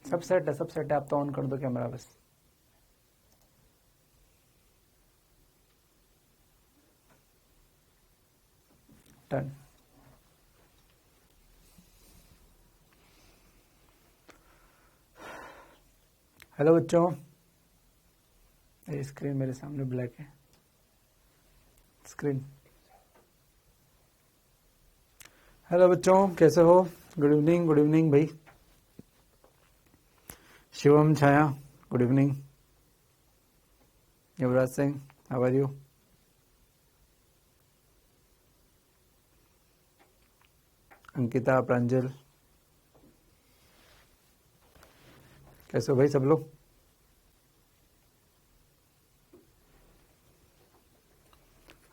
सब सेट है, सब सेट है। आप तो ऑन कर दो कैमरा बस। डन। हेलो बच्चों, ये स्क्रीन मेरे सामने ब्लैक है स्क्रीन। हेलो बच्चों, कैसे हो? गुड इवनिंग भाई। Shivam, Chhaya, good evening. Yuvraj Singh, how are you? Ankita, Pranjal, कैसे हो भाई सब लोग?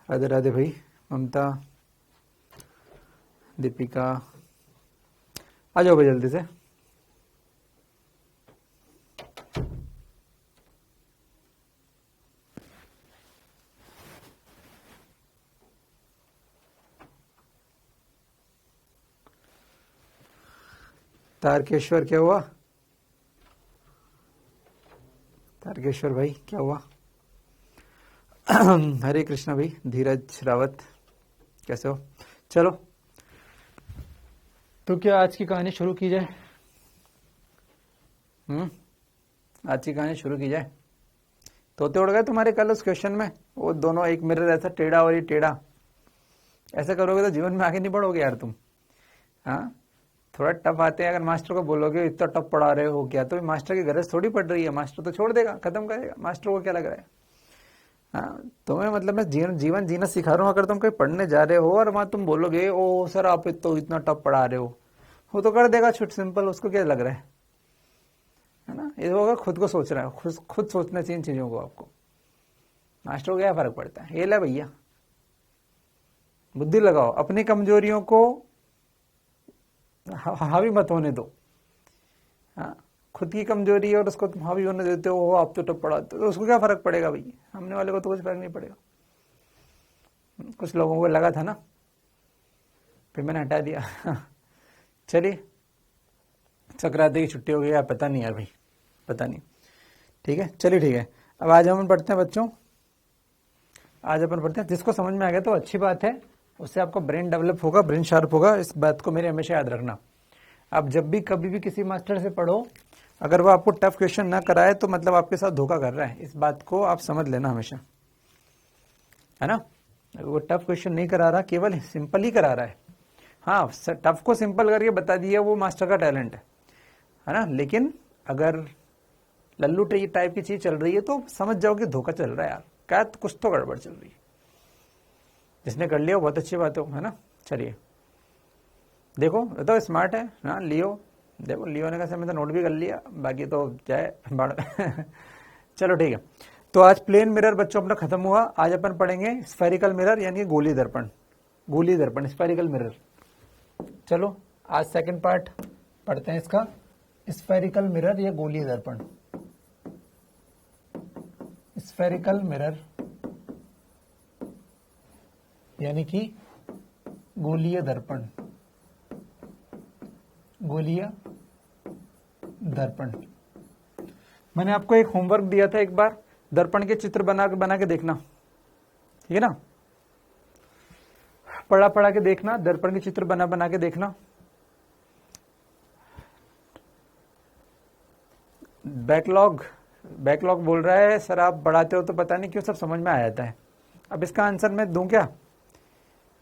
राधे राधे भाई। ममता, दीपिका, आ जाओ भाई जल्दी से। तारकेश्वर, क्या हुआ? तारकेश्वर भाई क्या हुआ? हरे कृष्णा भाई। धीरज रावत, कैसे हो? चलो, तो क्या आज की कहानी शुरू की जाए? आज की कहानी शुरू की जाए। तोते उड़ गए तुम्हारे कल उस क्वेश्चन में? वो दोनों, एक मिरर ऐसा टेढ़ा और ये टेढ़ा, ऐसा करोगे तो जीवन में आगे नहीं बढ़ोगे यार तुम। हाँ, थोड़ा टफ आते हैं। अगर मास्टर को बोलोगे इतना टफ पढ़ा रहे हो क्या, तो मास्टर की गरज थोड़ी पड़ रही है। मास्टर तो छोड़ देगा, खत्म करेगा। मास्टर को क्या लग रहा है? हाँ, तुम्हें मतलब मैं जीवन जीना सिखा रहा हूँ। अगर तुम कहीं पढ़ने जा रहे हो और वहां तुम बोलोगे ओ सर आप तो इतना टफ पढ़ा रहे हो, वो तो कर देगा छुट सिंपल। उसको क्या लग रहा है ना? ये होगा खुद को सोच रहा है। खुद सोचना चाहिए चीजों को आपको। मास्टर को क्या फर्क पड़ता है? ये ले भैया, बुद्धि लगाओ। अपनी कमजोरियों को हावी मत होने दो। हाँ, खुद की कमजोरी है और उसको तुम हावी होने देते हो, आप तो टप पढ़ाते हो, तो उसको क्या फर्क पड़ेगा भाई? हमने वाले को तो कुछ फर्क नहीं पड़ेगा। कुछ लोगों को लगा था ना, फिर मैंने हटा दिया। चलिए, संक्रांति की छुट्टी हो गई यार, पता नहीं यार भाई, पता नहीं। ठीक है, चलिए ठीक है। अब आज हम पढ़ते हैं बच्चों। आज अपन पढ़ते हैं। जिसको समझ में आ गया तो अच्छी बात है, उससे आपका ब्रेन डेवलप होगा, ब्रेन शार्प होगा। इस बात को मेरे हमेशा याद रखना। आप जब भी कभी भी किसी मास्टर से पढ़ो, अगर वो आपको टफ क्वेश्चन ना कराए तो मतलब आपके साथ धोखा कर रहा है। इस बात को आप समझ लेना हमेशा, है ना? वो टफ क्वेश्चन नहीं करा रहा, केवल सिंपल ही करा रहा है। हाँ, टफ को सिंपल करके बता दिया, वो मास्टर का टैलेंट है ना? लेकिन अगर लल्लू टाइप की चीज चल रही है तो समझ जाओ कि धोखा चल रहा है यार, क्या कुछ तो गड़बड़ चल रही है। जिसने कर लिया बहुत अच्छी बात है ना? चलिए देखो, तो स्मार्ट है ना लियो। देखो लियो ने कहा मैं तो नोट भी कर लिया, बाकी तो जाए बाढ़। चलो ठीक है। तो आज प्लेन मिरर बच्चों अपना खत्म हुआ। आज अपन पढ़ेंगे स्फेरिकल मिरर, यानी गोली दर्पण। गोली दर्पण, स्फेरिकल मिरर। चलो आज सेकंड पार्ट पढ़ते हैं इसका, स्फेरिकल मिरर या गोली दर्पण। स्फेरिकल मिरर यानी कि गोलीय दर्पण। गोलीय दर्पण। मैंने आपको एक होमवर्क दिया था एक बार, दर्पण के चित्र बना के देखना, ठीक है ना? पढ़ा के देखना, दर्पण के चित्र बना के देखना। बैकलॉग बोल रहा है सर आप पढ़ाते हो तो पता नहीं क्यों सब समझ में आ जाता है। अब इसका आंसर मैं दूं क्या?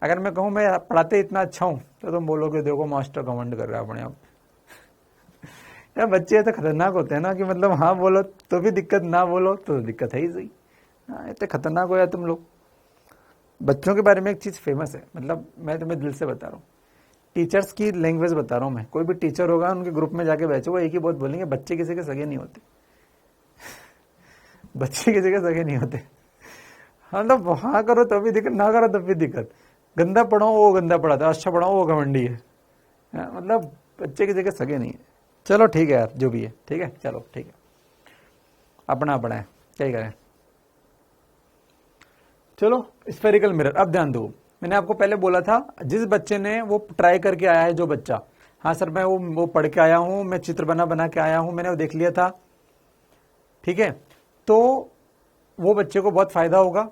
अगर मैं कहूं मैं पढ़ाते इतना अच्छा हूं तो तुम बोलोगे देखो मास्टर कमेंट कर रहा है अपने आप। यार बच्चे तो खतरनाक होते हैं ना, कि मतलब हाँ बोलो तो भी दिक्कत, ना बोलो तो दिक्कत है ही सही। हाँ, इतने खतरनाक हो यार तुम लोग। बच्चों के बारे में एक चीज फेमस है, मतलब मैं तुम्हें दिल से बता रहा हूँ, टीचर्स की लैंग्वेज बता रहा हूँ मैं। कोई भी टीचर होगा उनके ग्रुप में जाके बैठो, वो एक ही बात बोलेंगे, बच्चे किसी के सगे नहीं होते। बच्चे किसी के सगे नहीं होते। हाँ, मतलब हाँ करो तो भी दिक्कत, ना करो तब भी दिक्कत। गंदा पढ़ाओ वो गंदा पढ़ाता है, अच्छा पढ़ाओ वो घमंडी है। मतलब बच्चे किसी के सगे नहीं है। चलो ठीक है यार, जो भी है ठीक है। चलो ठीक है, अपना है, क्या करें। चलो स्फेरिकल मिरर। अब ध्यान दो, मैंने आपको पहले बोला था जिस बच्चे ने वो ट्राई करके आया है, जो बच्चा, हाँ सर मैं वो पढ़ के आया हूँ, मैं चित्र बना के आया हूँ, मैंने वो देख लिया था, ठीक है। तो वो बच्चे को बहुत फायदा होगा।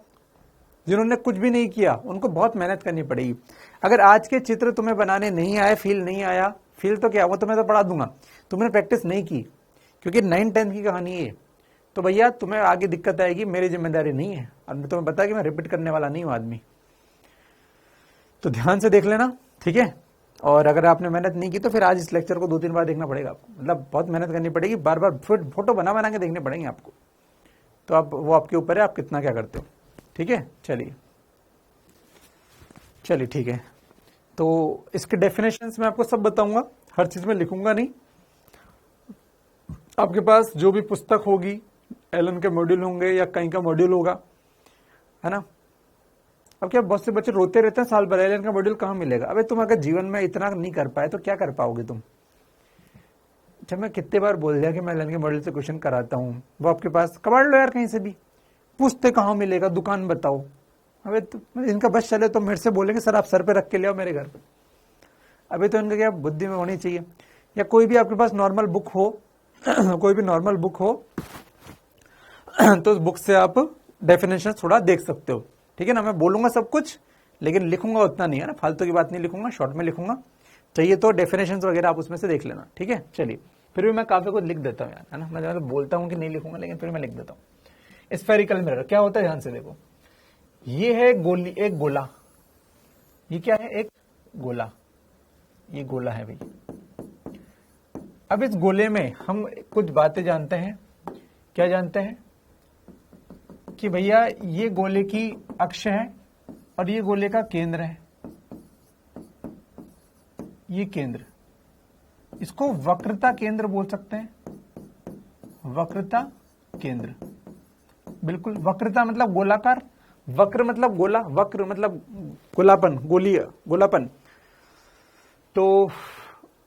जिन्होंने कुछ भी नहीं किया उनको बहुत मेहनत करनी पड़ेगी। अगर आज के चित्र तुम्हें बनाने नहीं आए, फील नहीं आया, फील तो क्या, वो तो मैं तो पढ़ा दूंगा, तुमने प्रैक्टिस नहीं की, क्योंकि 9-10 की कहानी है, तो भैया तुम्हें आगे दिक्कत आएगी, मेरी जिम्मेदारी नहीं है। और तुम्हें पता है कि मैं रिपीट करने वाला नहीं हूं आदमी, तो ध्यान से देख लेना, ठीक है। और अगर आपने मेहनत नहीं की तो फिर आज इस लेक्चर को 2-3 बार देखना पड़ेगा आपको, मतलब बहुत मेहनत करनी पड़ेगी, बार बार फिर फोटो बना के देखने पड़ेंगे आपको। तो आप वो आपके ऊपर है, आप कितना क्या करते हो, ठीक है। चलिए ठीक है। तो इसके डेफिनेशंस मैं आपको सब बताऊंगा, हर चीज में लिखूंगा नहीं। आपके पास जो भी पुस्तक होगी, एलन के मॉड्यूल होंगे या कहीं का मॉड्यूल होगा, है ना। अब क्या बहुत से बच्चे रोते रहते हैं साल भर, एलन का मॉड्यूल कहाँ मिलेगा। अबे तुम अगर जीवन में इतना नहीं कर पाए तो क्या कर पाओगे तुम। जब मैं कितने बार बोल दिया कि मैं एलन के मॉड्यूल से क्वेश्चन कराता हूँ, वो आपके पास कबाड़ लो यार, कहीं से भी पूछते कहाँ मिलेगा, दुकान बताओ। अबे तो इनका बस चले तो मेरे से बोलेंगे सर आप सर पे रख के ले आओ मेरे घर पे। अभी तो इनका क्या बुद्धि में होनी चाहिए। या कोई भी आपके पास नॉर्मल बुक हो कोई भी नॉर्मल बुक हो तो उस बुक से आप डेफिनेशन थोड़ा देख सकते हो, ठीक है ना। मैं बोलूंगा सब कुछ लेकिन लिखूंगा उतना नहीं, है ना, फालतू की बात नहीं लिखूंगा, शॉर्ट में लिखूंगा। चाहिए तो डेफिनेशन वगैरह आप उसमें से देख लेना, ठीक है। चलिए, फिर भी मैं काफी कुछ लिख देता हूँ यार, है ना। मैं बोलता हूँ कि नहीं लिखूंगा लेकिन फिर मैं लिख देता हूँ। स्फेरिकल मिरर क्या होता है, ध्यान से देखो। ये है गोली, एक गोला, ये क्या है, एक गोला, ये गोला है भाई। अब इस गोले में हम कुछ बातें जानते हैं। क्या जानते हैं कि भैया ये गोले की अक्ष है और ये गोले का केंद्र है, ये केंद्र, इसको वक्रता केंद्र बोल सकते हैं, वक्रता केंद्र। बिल्कुल, वक्रता मतलब गोलाकार, वक्र मतलब गोला, वक्र मतलब गोलापन, गोलापन। तो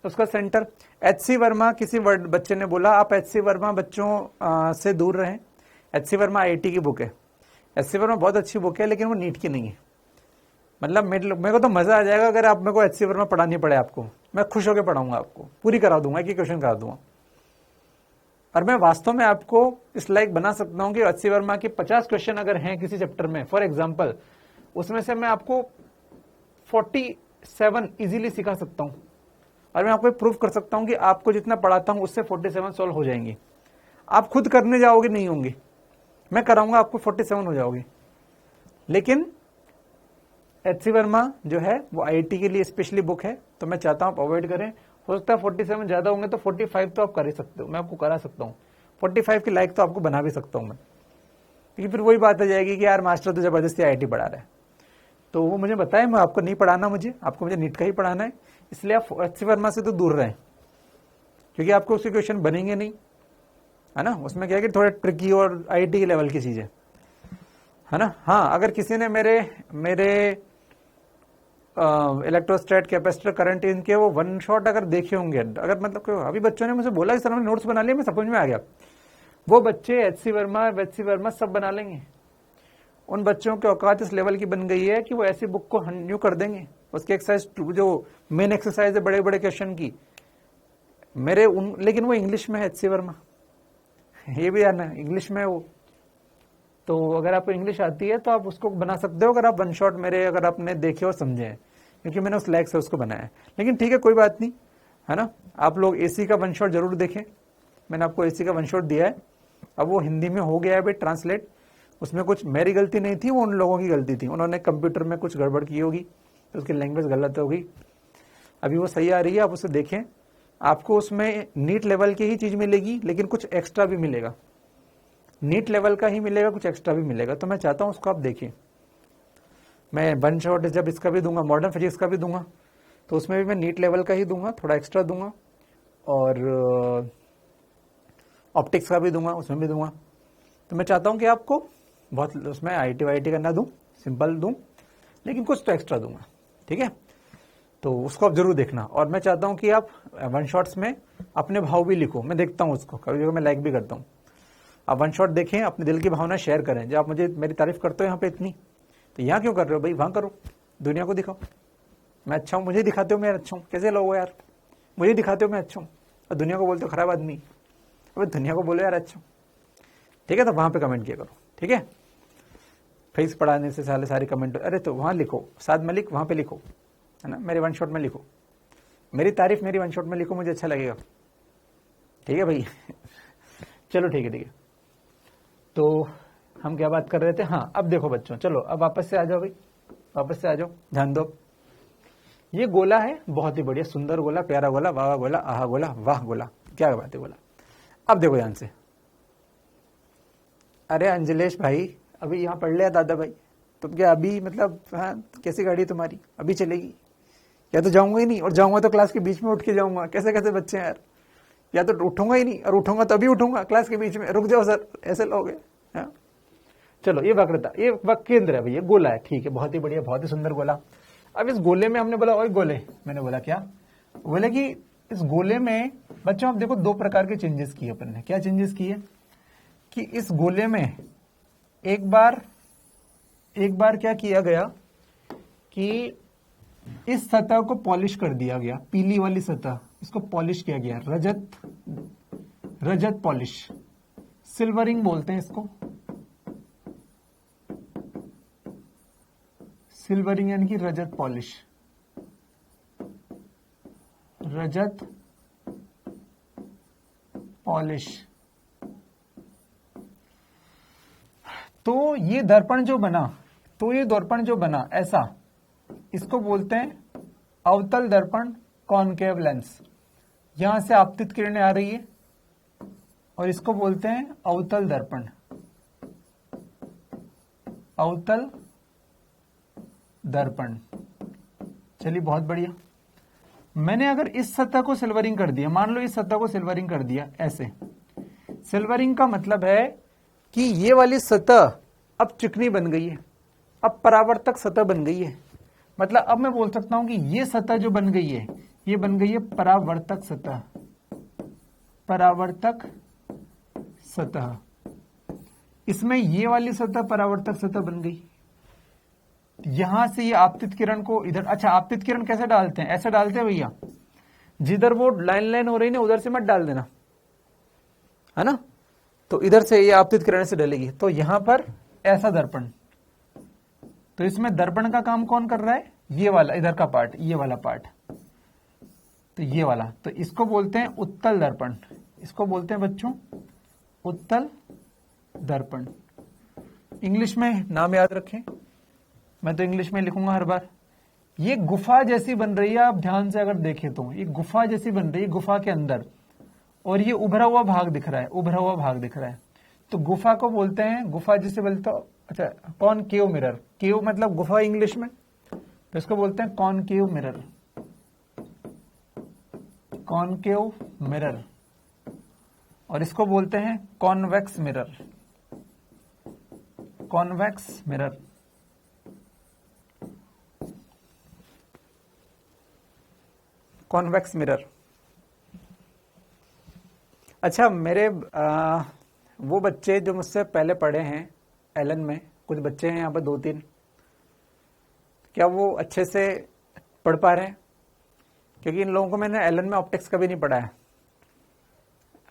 उसका सेंटर एच.सी. वर्मा, किसी बच्चे ने बोला आप एच.सी. वर्मा बच्चों से दूर रहें। एच.सी. वर्मा आईआईटी की बुक है। एच.सी. वर्मा बहुत अच्छी बुक है लेकिन वो नीट की नहीं है। मतलब मेरे को तो मजा आ जाएगा अगर आप मेरे को एच.सी. वर्मा पढ़ानी पड़े आपको, मैं खुश होकर पढ़ाऊंगा, आपको पूरी करा दूंगा, एक क्वेश्चन करा दूंगा। और मैं वास्तव में आपको इस लायक बना सकता हूं कि एच.सी. वर्मा के 50 क्वेश्चन अगर हैं किसी चैप्टर में, फॉर एग्जाम्पल, उसमें से मैं आपको 47 इजीली सिखा सकता हूं। और मैं आपको प्रूफ कर सकता हूं कि आपको जितना पढ़ाता हूं उससे 47 सॉल्व हो जाएंगे। आप खुद करने जाओगे नहीं होंगे, मैं कराऊंगा, आपको 47 हो जाओगे। लेकिन एच.सी. वर्मा जो है वो आईआईटी के लिए स्पेशली बुक है, तो मैं चाहता हूं आप अवॉइड करें। हो सकता है 47 ज्यादा होंगे तो 45 तो आप कर ही सकते हो, मैं आपको करा सकता हूँ। 45 के लायक तो आपको बना भी सकता हूँ मैं, क्योंकि फिर वही बात आ जाएगी कि यार मास्टर तो जबरदस्ती आईआईटी पढ़ा रहा है। तो वो मुझे बताए, मैं आपको नहीं पढ़ाना, मुझे नीट का ही पढ़ाना है, इसलिए आप एच.सी. वर्मा से तो दूर रहें, क्योंकि आपको उसके क्वेश्चन बनेंगे नहीं, है ना। उसमें क्या है कि थोड़े ट्रिकी और आईआईटी के लेवल की चीजें, है ना। हाँ, अगर किसी ने मेरे इलेक्ट्रोस्टैट, कैपेसिटर, करंट, इनके वो वन शॉट अगर देखे होंगे, अगर मतलब अभी बच्चों ने मुझे बोला इस तरह हमने नोट्स बना लिए, मैं समझ में आ गया, वो बच्चे एच.सी. वर्मा सब बना लेंगे। उन बच्चों की औकात इस लेवल की बन गई है कि वो ऐसी बुक को न्यू कर देंगे। उसकी एक्सरसाइज जो मेन एक्सरसाइज है बड़े बड़े क्वेश्चन की, लेकिन वो इंग्लिश में है एच.सी. वर्मा, ये भी आना इंग्लिश में वो। तो अगर आपको इंग्लिश आती है तो आप उसको बना सकते हो, अगर आप वन शॉट मेरे अगर आपने देखे और समझे हैं, क्योंकि मैंने उस लायक से उसको बनाया है। लेकिन ठीक है, कोई बात नहीं, है ना। आप लोग एसी का वन शॉट जरूर देखें, मैंने आपको एसी का वन शॉट दिया है। अब वो हिंदी में हो गया है भाई ट्रांसलेट, उसमें कुछ मेरी गलती नहीं थी, वो उन लोगों की गलती थी, उन्होंने कंप्यूटर में कुछ गड़बड़ की होगी तो उसकी लैंग्वेज गलत होगी। अभी वो सही आ रही है, आप उसे देखें, आपको उसमें नीट लेवल की ही चीज मिलेगी, लेकिन कुछ एक्स्ट्रा भी मिलेगा, नीट लेवल का ही मिलेगा, कुछ एक्स्ट्रा भी मिलेगा। तो मैं चाहता हूं उसको आप देखिए। मैं वन शॉट जब इसका भी दूंगा, मॉडर्न फिजिक्स का भी दूंगा, तो उसमें भी मैं नीट लेवल का ही दूंगा, थोड़ा एक्स्ट्रा दूंगा, और ऑप्टिक्स का भी दूंगा, उसमें भी दूंगा। तो मैं चाहता हूं कि आपको बहुत उसमें आईटी वाईटी का ना दूं, सिंपल दूं, लेकिन कुछ तो एक्स्ट्रा दूंगा, ठीक है। तो उसको आप जरूर देखना। और मैं चाहता हूं कि आप वन शॉट्स में अपने भाव भी लिखो, मैं देखता हूं उसको, कभी कभी मैं लाइक भी करता हूं। आप वन शॉट देखें, अपने दिल की भावना शेयर करें। जब आप मुझे मेरी तारीफ करते हो यहाँ पे इतनी, तो यहाँ क्यों कर रहे हो भाई, वहां करो, दुनिया को दिखाओ। मैं अच्छा हूं, मुझे दिखाते हो मैं अच्छा हूं, कैसे लोग हो यार, मुझे दिखाते हो मैं अच्छा हूँ और दुनिया को बोलते हो खराब आदमी। अबे दुनिया को बोलो यार अच्छा हूँ, ठीक है। तो वहां पे कमेंट किया करो, ठीक है। फीस पढ़ाने से सारे कमेंट, अरे तो वहां लिखो साद मलिक, वहां पे लिखो, है ना, मेरे वन शॉट में लिखो, मेरी तारीफ मेरी वन शॉट में लिखो, मुझे अच्छा लगेगा, ठीक है भाई। चलो ठीक है, ठीक है। तो हम क्या बात कर रहे थे, हाँ अब देखो बच्चों, चलो अब वापस से आ जाओ भाई, वापस से आ जाओ, ध्यान दो। ये गोला है, बहुत ही बढ़िया सुंदर गोला, प्यारा गोला, वाह गोला, आहा गोला, वाह गोला, क्या बात है गोला। अब देखो ध्यान से, अरे अंजलेश भाई अभी यहाँ पढ़ लिया दादा भाई, तुम क्या अभी मतलब, हाँ कैसी गाड़ी है तुम्हारी, अभी चलेगी? या तो जाऊंगा ही नहीं, और जाऊंगा तो क्लास के बीच में उठ के जाऊंगा, कैसे कैसे बच्चे हैं यार। या तो उठूंगा ही नहीं, और उठूंगा तभी उठूंगा क्लास के बीच में, रुक जाओ सर, ऐसे लोग हैं। चलो ये वक्रता, ये केंद्र है भाई, ये गोला है, ठीक है, बहुत ही बढ़िया, बहुत ही सुंदर गोला। अब इस गोले में हमने बोला, ओए गोले, मैंने बोला क्या, बोले कि इस गोले में बच्चों आप देखो 2 प्रकार के चेंजेस किए अपन ने। क्या चेंजेस किए कि इस गोले में एक बार क्या किया गया कि इस सतह को पॉलिश कर दिया गया, पीली वाली सतह, इसको पॉलिश किया गया, रजत पॉलिश, सिल्वरिंग बोलते हैं इसको, सिल्वरिंग यानी कि रजत पॉलिश, रजत पॉलिश। तो ये दर्पण जो बना ऐसा, इसको बोलते हैं अवतल दर्पण, कॉनकेव लेंस। यहां से आपतित किरणें आ रही है और इसको बोलते हैं अवतल दर्पण, अवतल दर्पण। चलिए बहुत बढ़िया। मैंने अगर इस सतह को सिल्वरिंग कर दिया, मान लो इस सतह को सिल्वरिंग कर दिया ऐसे, सिल्वरिंग का मतलब है कि ये वाली सतह अब चिकनी बन गई है, अब परावर्तक सतह बन गई है। मतलब अब मैं बोल सकता हूं कि ये सतह जो बन गई है, ये बन गई है परावर्तक सतह, परावर्तक सतह। इसमें ये वाली सतह परावर्तक सतह बन गई। यहां से ये आपतित किरण को इधर, अच्छा आपतित किरण कैसे डालते हैं, ऐसे डालते हैं भैया, जिधर वो लाइन हो रही ना उधर से मत डाल देना, है ना। तो इधर से ये आपतित किरण से डलेगी, तो यहां पर ऐसा दर्पण। तो इसमें दर्पण का काम कौन कर रहा है, ये वाला इधर का पार्ट, ये वाला पार्ट, तो ये वाला, तो इसको बोलते हैं उत्तल दर्पण, इसको बोलते हैं बच्चों उत्तल दर्पण। इंग्लिश में नाम याद रखें, मैं तो इंग्लिश में लिखूंगा हर बार। ये गुफा जैसी बन रही है, आप ध्यान से अगर देखें तो ये गुफा जैसी बन रही है, गुफा के अंदर, और ये उभरा हुआ भाग दिख रहा है, उभरा हुआ भाग दिख रहा है। तो गुफा को बोलते हैं, गुफा जिसे बोलते हो, अच्छा कॉनकेव मिरर, केव मतलब गुफा इंग्लिश में, तो इसको बोलते हैं कॉनकेव मिरर, कॉनकेव मिरर। और इसको बोलते हैं convex mirror, convex mirror. Convex mirror. अच्छा मेरे वो बच्चे जो मुझसे पहले पढ़े हैं एलन में, कुछ बच्चे हैं यहाँ पर 2-3, क्या वो अच्छे से पढ़ पा रहे हैं? क्योंकि इन लोगों को मैंने एलन में ऑप्टिक्स कभी नहीं पढ़ा है।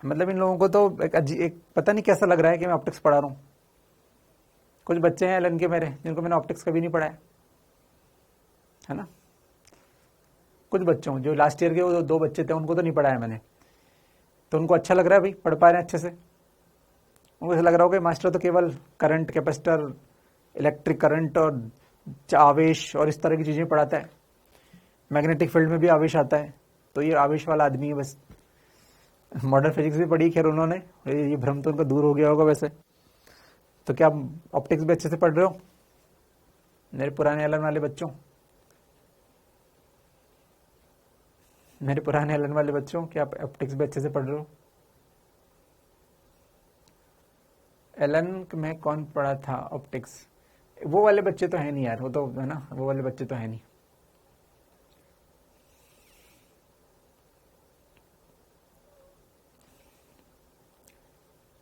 मतलब इन लोगों को तो एक पता नहीं कैसा लग रहा है कि मैं ऑप्टिक्स पढ़ा रहा हूँ। कुछ बच्चे हैं एलन के मेरे जिनको मैंने ऑप्टिक्स कभी नहीं पढ़ा है ना। कुछ बच्चों जो लास्ट ईयर के वो 2 बच्चे थे उनको तो नहीं पढ़ाया मैंने, तो उनको अच्छा लग रहा है भाई, पढ़ पा रहे हैं अच्छे से। उनको ऐसा लग रहा होगा मास्टर तो केवल करंट, कैपेसिटर, इलेक्ट्रिक करंट और आवेश और इस तरह की चीजें पढ़ाता है, मैग्नेटिक फील्ड में भी आवेश आता है, तो ये आवेश वाला आदमी है बस। मॉडर्न फिजिक्स भी पढ़ी खैर उन्होंने, ये भ्रम तो उनका दूर हो गया होगा वैसे। तो क्या ऑप्टिक्स भी अच्छे से पढ़ रहे हो मेरे पुराने एलन वाले बच्चों? मेरे पुराने एलन वाले बच्चों, क्या आप ऑप्टिक्स भी अच्छे से पढ़ रहे हो? एलन में कौन पढ़ा था ऑप्टिक्स? वो वाले बच्चे तो है नहीं यार, वो तो है ना, वो वाले बच्चे तो है नहीं।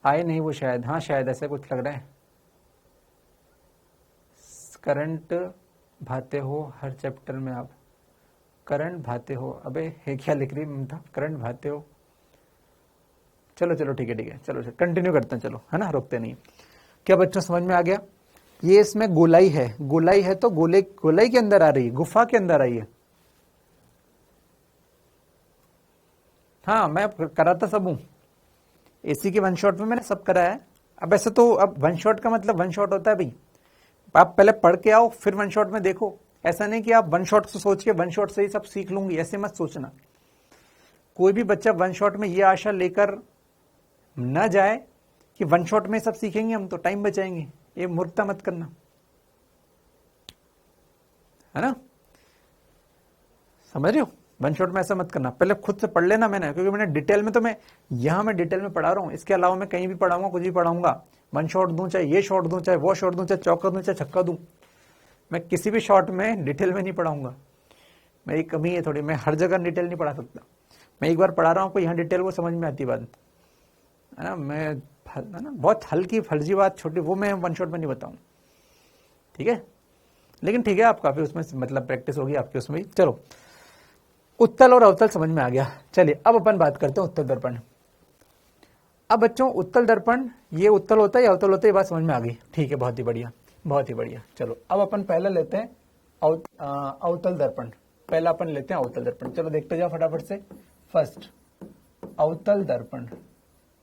आए नहीं वो शायद, हाँ शायद ऐसा कुछ लग रहा है। करंट भाते हो हर चैप्टर में आप, करंट भाते हो, अबे है क्या लिख रही ममता, करंट भाते हो। चलो चलो ठीक है चलो कंटिन्यू करते हैं, चलो है ना, रोकते नहीं। क्या बच्चों समझ में आ गया? ये इसमें गोलाई है, गोलाई है तो गोलाई के अंदर आ रही है, गुफा के अंदर आई है। हाँ मैं कराता सब हूं, एसी के वन शॉट में मैंने सब कराया है। अब ऐसे तो अब वन शॉट का मतलब वन शॉट होता है भाई, आप पहले पढ़ के आओ फिर वन शॉट में देखो। ऐसा नहीं कि आप वन शॉट से सोच के वन शॉट से ही सब सीख लूंगी, ऐसे मत सोचना। कोई भी बच्चा वन शॉट में ये आशा लेकर न जाए कि वन शॉट में सब सीखेंगे हम तो टाइम बचाएंगे, ये मूर्खता मत करना, है ना, समझ रहे हो? वन शॉट में ऐसा मत करना, पहले खुद से पढ़ लेना मैंने, क्योंकि मैंने डिटेल में तो मैं डिटेल में पढ़ा रहा हूं, इसके अलावा मैं कहीं भी पढ़ाऊंगा, कुछ भी पढ़ाऊंगा, वन शॉट दूं, चाहे ये शॉट दूं, चाहे वो शॉट दूं, चाहे चौका दूं, चाहे छक्का दूं, मैं किसी भी शॉट में डिटेल में नहीं पढ़ाऊंगा। मेरी कमी है थोड़ी, मैं हर जगह डिटेल नहीं पढ़ा सकता। मैं एक बार पढ़ा रहा हूं कोई यहाँ डिटेल, वो समझ में आती बात, है ना, मैं है ना बहुत हल्की फर्जी बात छोटी वो मैं वन शॉट में नहीं बताऊं, ठीक है। लेकिन ठीक है, आप काफी उसमें मतलब प्रैक्टिस होगी आपकी उसमें भी। चलो उत्तल और अवतल समझ में आ गया। चलिए अब अपन बात करते हैं उत्तल दर्पण। अब बच्चों उत्तल दर्पण ये उत्तल होता है या अवतल होता है, ये बात समझ में आ गई, ठीक है, बहुत ही बढ़िया बहुत ही बढ़िया। चलो अब अपन पहले लेते हैं अवतल दर्पण, पहला अपन लेते हैं अवतल दर्पण। चलो देखते जाओ फटाफट से। फर्स्ट अवतल दर्पण,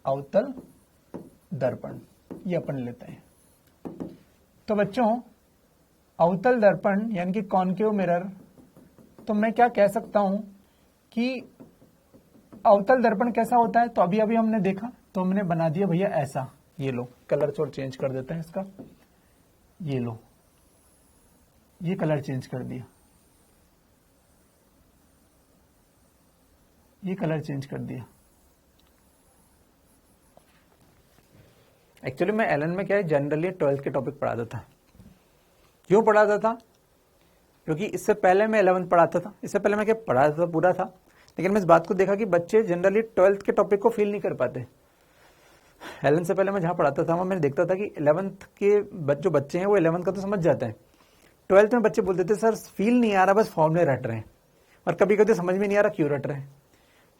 अवतल दर्पण ये अपन लेते हैं। तो बच्चों अवतल दर्पण यानी कि कॉन्केव मिरर, तो मैं क्या कह सकता हूं कि अवतल दर्पण कैसा होता है, तो अभी अभी हमने देखा तो हमने बना दिया भैया ऐसा, ये लो कलर थोड़ा चेंज कर देते हैं इसका, ये लो ये कलर चेंज कर दिया, ये कलर चेंज कर दिया। एक्चुअली मैं एलन में क्या है जनरली 12th के टॉपिक पढ़ाता था। क्यों पढ़ाता था? क्योंकि इससे पहले मैं 11th पढ़ाता था, इससे पहले मैं क्या पढ़ाता था पूरा था, लेकिन मैं इस बात को देखा कि बच्चे जनरली 12th के टॉपिक को फील नहीं कर पाते। एलन से पहले मैं जहां पढ़ाता था वहां मैंने देखता था कि 11th के जो बच्चे हैं वो 11th का तो समझ जाते हैं, 12th में बच्चे बोलते थे सर फील नहीं आ रहा, बस फॉर्मूले रट रहे हैं, और कभी कभी समझ में नहीं आ रहा क्यों रट रहे हैं।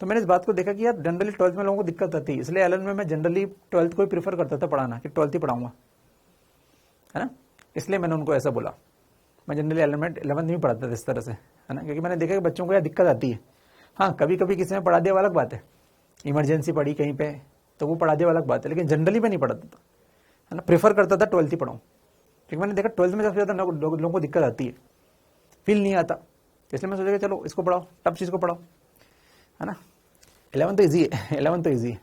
तो मैंने इस बात को देखा कि यार जनरली 12th में लोगों को दिक्कत आती है, इसलिए एलन में मैं जनरली 12th को ही प्रीफर करता था पढ़ाना, कि 12th ही पढ़ाऊंगा, है ना, इसलिए मैंने उनको ऐसा बोला। मैं जनरली एलन में 11th नहीं पढ़ाता था इस तरह से, है ना, क्योंकि मैंने देखा कि बच्चों को यार दिक्कत आती है। हाँ कभी कभी किसी ने पढ़ा दिया अलग बात है, इमरजेंसी पढ़ी कहीं पे तो वो पढ़ा दिया अलग बात है, लेकिन जनरली मैं नहीं पढ़ाता था, है ना, प्रेफर करता था 12th ही पढ़ाऊँ, क्योंकि मैंने देखा 12th में सबसे ज्यादा लोगों को दिक्कत आती है, फील नहीं आता, इसलिए मैं सोचा कि चलो इसको पढ़ाओ, टफ चीज को पढ़ाओ, है ना। 11th तो ईजी है, 11th तो ईजी है।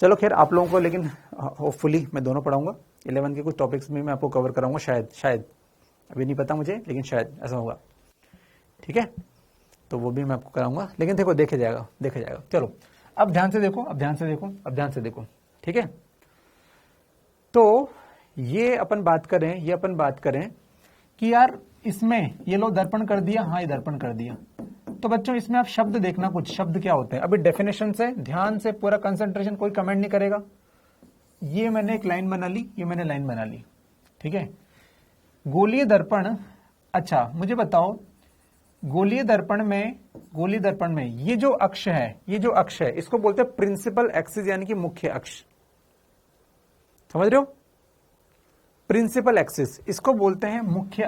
चलो खैर आप लोगों को, लेकिन होपफुली मैं दोनों पढ़ाऊंगा, 11th के कुछ टॉपिक्स में मैं आपको कवर कराऊंगा, शायद अभी नहीं पता मुझे, लेकिन शायद ऐसा होगा, ठीक है, तो वो भी मैं आपको कराऊंगा, लेकिन देखो देखे जाएगा। चलो अब ध्यान से देखो, ठीक है। तो ये अपन बात करें कि यार इसमें ये लो दर्पण कर दिया, हाँ ये दर्पण कर दिया, तो बच्चों इसमें आप शब्द देखना, कुछ शब्द क्या होते हैं। अभी डेफिनेशन से ध्यान से पूरा कंसंट्रेशन, कोई कमेंट नहीं करेगा। ये मैंने एक लाइन बना ली, ये मैंने लाइन बना ली, ठीक है। गोलीय दर्पण, अच्छा मुझे बताओ गोलीय दर्पण में ये जो अक्ष है इसको बोलते हैं प्रिंसिपल एक्सिस, यानी कि मुख्य अक्ष, समझ रहे हो, प्रिंसिपल एक्सिस इसको बोलते हैं मुख्य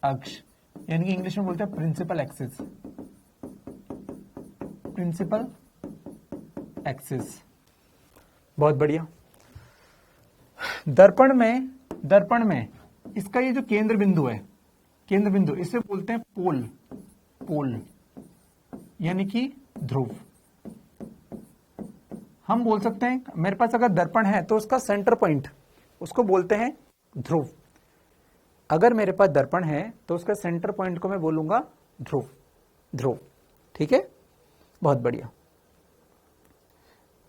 अक्ष, यानी कि इंग्लिश में बोलते हैं प्रिंसिपल एक्सिस। बहुत बढ़िया। दर्पण में इसका ये जो केंद्र बिंदु इसे बोलते हैं पोल, यानी कि ध्रुव। हम बोल सकते हैं मेरे पास अगर दर्पण है तो उसका सेंटर पॉइंट उसको बोलते हैं ध्रुव। अगर मेरे पास दर्पण है तो उसका सेंटर पॉइंट को मैं बोलूंगा ध्रुव, ठीक है। बहुत बढ़िया,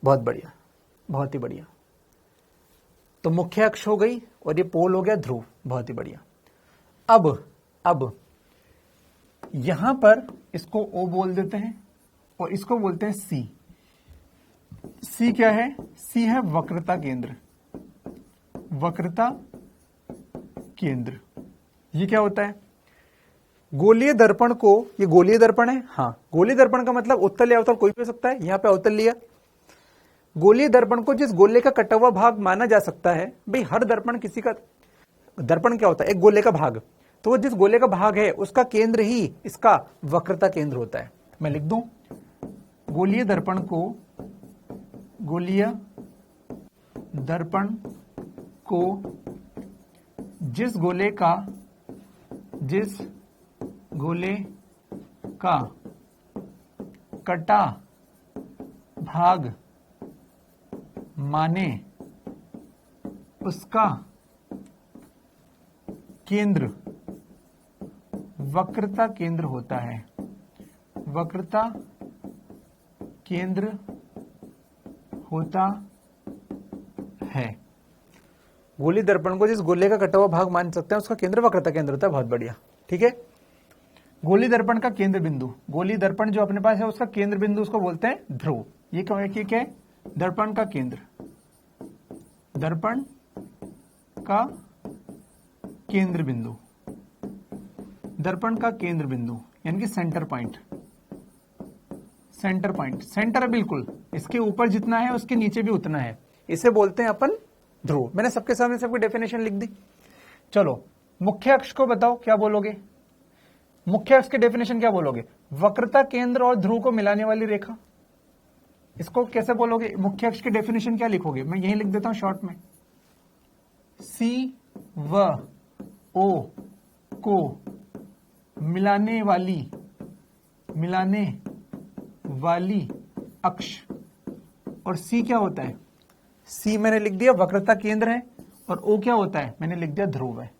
बहुत ही बढ़िया। तो मुख्य अक्ष हो गई और ये पोल हो गया ध्रुव, बहुत ही बढ़िया। अब यहां पर इसको O बोल देते हैं और इसको बोलते हैं C क्या है? C है वक्रता केंद्र, ये क्या होता है? गोलीय दर्पण को, ये गोलीय दर्पण है, हाँ गोलीय दर्पण का मतलब उत्तल या अवतल कोई भी हो सकता है, यहां पे अवतल लिया। गोलीय दर्पण को जिस गोले का कटा हुआ भाग माना जा सकता है, भाई हर दर्पण किसी का, दर्पण क्या होता है? एक गोले का भाग, तो वो जिस गोले का भाग है उसका केंद्र ही इसका वक्रता केंद्र होता है। मैं लिख दूं, गोलीय दर्पण को, गोलीय दर्पण को जिस गोले का कटा भाग माने उसका केंद्र वक्रता केंद्र होता है, वक्रता केंद्र होता है। गोली दर्पण को जिस गोले का कटा हुआ भाग मान सकते हैं उसका केंद्र वक्रता केंद्र होता है। बहुत बढ़िया, ठीक है। गोली दर्पण का केंद्र बिंदु, गोली दर्पण जो अपने पास है उसका केंद्र बिंदु उसको बोलते हैं ध्रुव। ये क्या है? दर्पण का केंद्र, दर्पण का केंद्र बिंदु, दर्पण का केंद्र बिंदु यानी कि centre point, centre point, centre है बिल्कुल, इसके ऊपर जितना है उसके नीचे भी उतना है, इसे बोलते हैं अपन ध्रुव। मैंने सबके सामने सबकी डेफिनेशन लिख दी। चलो मुख्य अक्ष को बताओ, क्या बोलोगे? मुख्य अक्ष की डेफिनेशन क्या बोलोगे? वक्रता केंद्र और ध्रुव को मिलाने वाली रेखा, इसको कैसे बोलोगे? मुख्य अक्ष की डेफिनेशन क्या लिखोगे? मैं यही लिख देता हूं शॉर्ट में, सी व ओ को मिलाने वाली अक्ष। और सी क्या होता है? सी मैंने लिख दिया वक्रता केंद्र है, और ओ क्या होता है? मैंने लिख दिया ध्रुव है।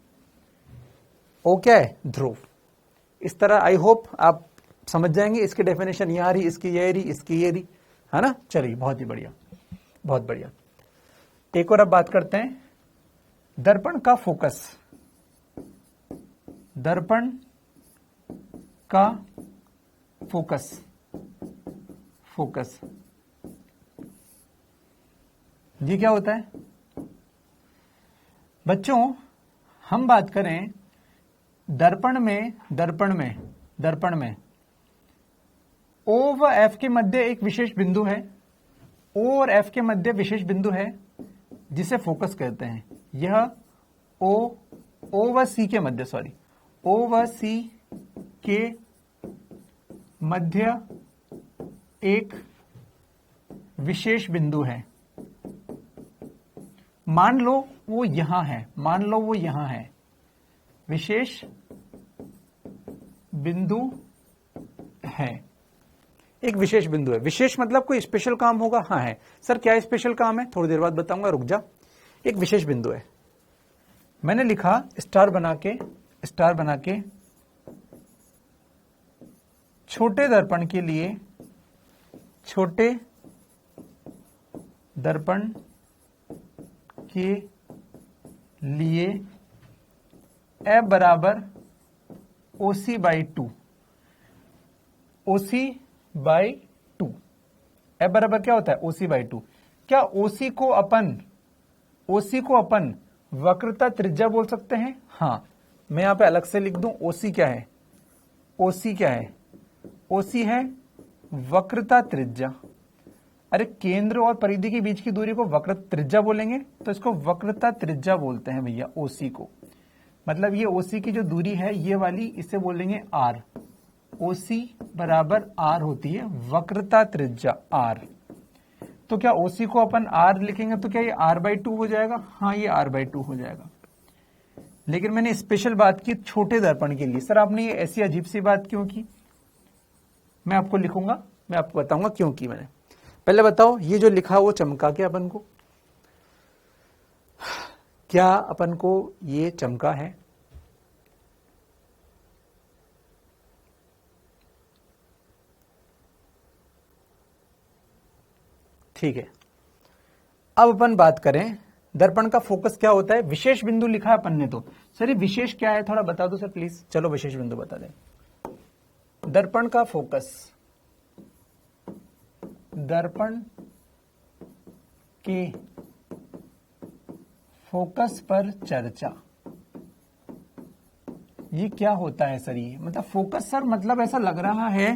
ओ क्या है? ध्रुव। इस तरह आई होप आप समझ जाएंगे। इसकी डेफिनेशन यहां रही, इसकी ये रही, इसकी ये रही, है ना। चलिए बहुत ही बढ़िया, बहुत बढ़िया। एक और अब बात करते हैं दर्पण का फोकस, दर्पण का फोकस, फोकस ये क्या होता है बच्चों? हम बात करें दर्पण में O व F के मध्य एक विशेष बिंदु है, O और F के मध्य विशेष बिंदु है जिसे फोकस कहते हैं। यह O व C के मध्य, सॉरी O व C के मध्य एक विशेष बिंदु है। मान लो वो यहां है, मान लो वो यहां है, विशेष बिंदु है, एक विशेष बिंदु है। विशेष मतलब कोई स्पेशल काम होगा? हाँ है। सर क्या स्पेशल काम है? थोड़ी देर बाद बताऊंगा, रुक जा। एक विशेष बिंदु है, मैंने लिखा स्टार बना के छोटे दर्पण के लिए, छोटे दर्पण के लिए F बराबर OC by 2, OC by 2। F बराबर क्या होता है? OC by 2। क्या OC को अपन वक्रता त्रिज्या बोल सकते हैं? हाँ, मैं यहां पे अलग से लिख दूं। OC क्या है? OC क्या है? OC है वक्रता त्रिज्या। अरे केंद्र और परिधि के बीच की दूरी को वक्रता त्रिज्या बोलेंगे, तो इसको वक्रता त्रिज्या बोलते हैं भैया OC को। मतलब ये OC की जो दूरी है ये वाली, इसे बोलेंगे R। OC बराबर R होती है वक्रता त्रिज्या R। तो क्या OC को अपन R लिखेंगे तो क्या ये R बाई 2 हो जाएगा? हाँ ये R बाई 2 हो जाएगा। लेकिन मैंने स्पेशल बात की छोटे दर्पण के लिए। सर आपने ये ऐसी अजीब सी बात क्यों की? मैं आपको लिखूंगा, मैं आपको बताऊंगा क्यों की मैंने। पहले बताओ ये जो लिखा वो चमका क्या अपन को? क्या अपन को ये चमका है? ठीक है, अब अपन बात करें दर्पण का फोकस क्या होता है। विशेष बिंदु लिखा है अपन ने, तो सर ये विशेष क्या है थोड़ा बता दो सर प्लीज। चलो विशेष बिंदु बता दें। दर्पण का फोकस, दर्पण के फोकस पर चर्चा, ये क्या होता है सर? ये मतलब फोकस सर, मतलब ऐसा लग रहा है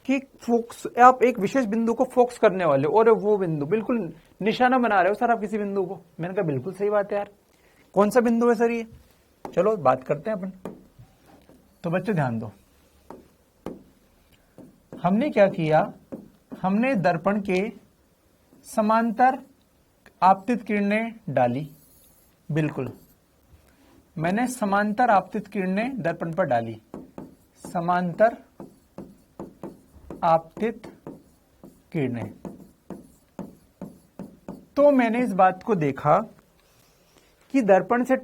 कि फोकस, आप एक विशेष बिंदु को फोकस करने वाले हो और वो बिंदु बिल्कुल निशाना बना रहे हो सर आप किसी बिंदु को। मैंने कहा बिल्कुल सही बात है यार। कौन सा बिंदु है सर ये? चलो बात करते हैं अपन। तो बच्चों ध्यान दो, हमने क्या किया, हमने दर्पण के समांतर आपतित किरणें डाली। बिल्कुल, मैंने समांतर आपतित किरणें दर्पण पर डाली, समांतर आपतित किरणें। तो मैंने इस बात को देखा कि दर्पण से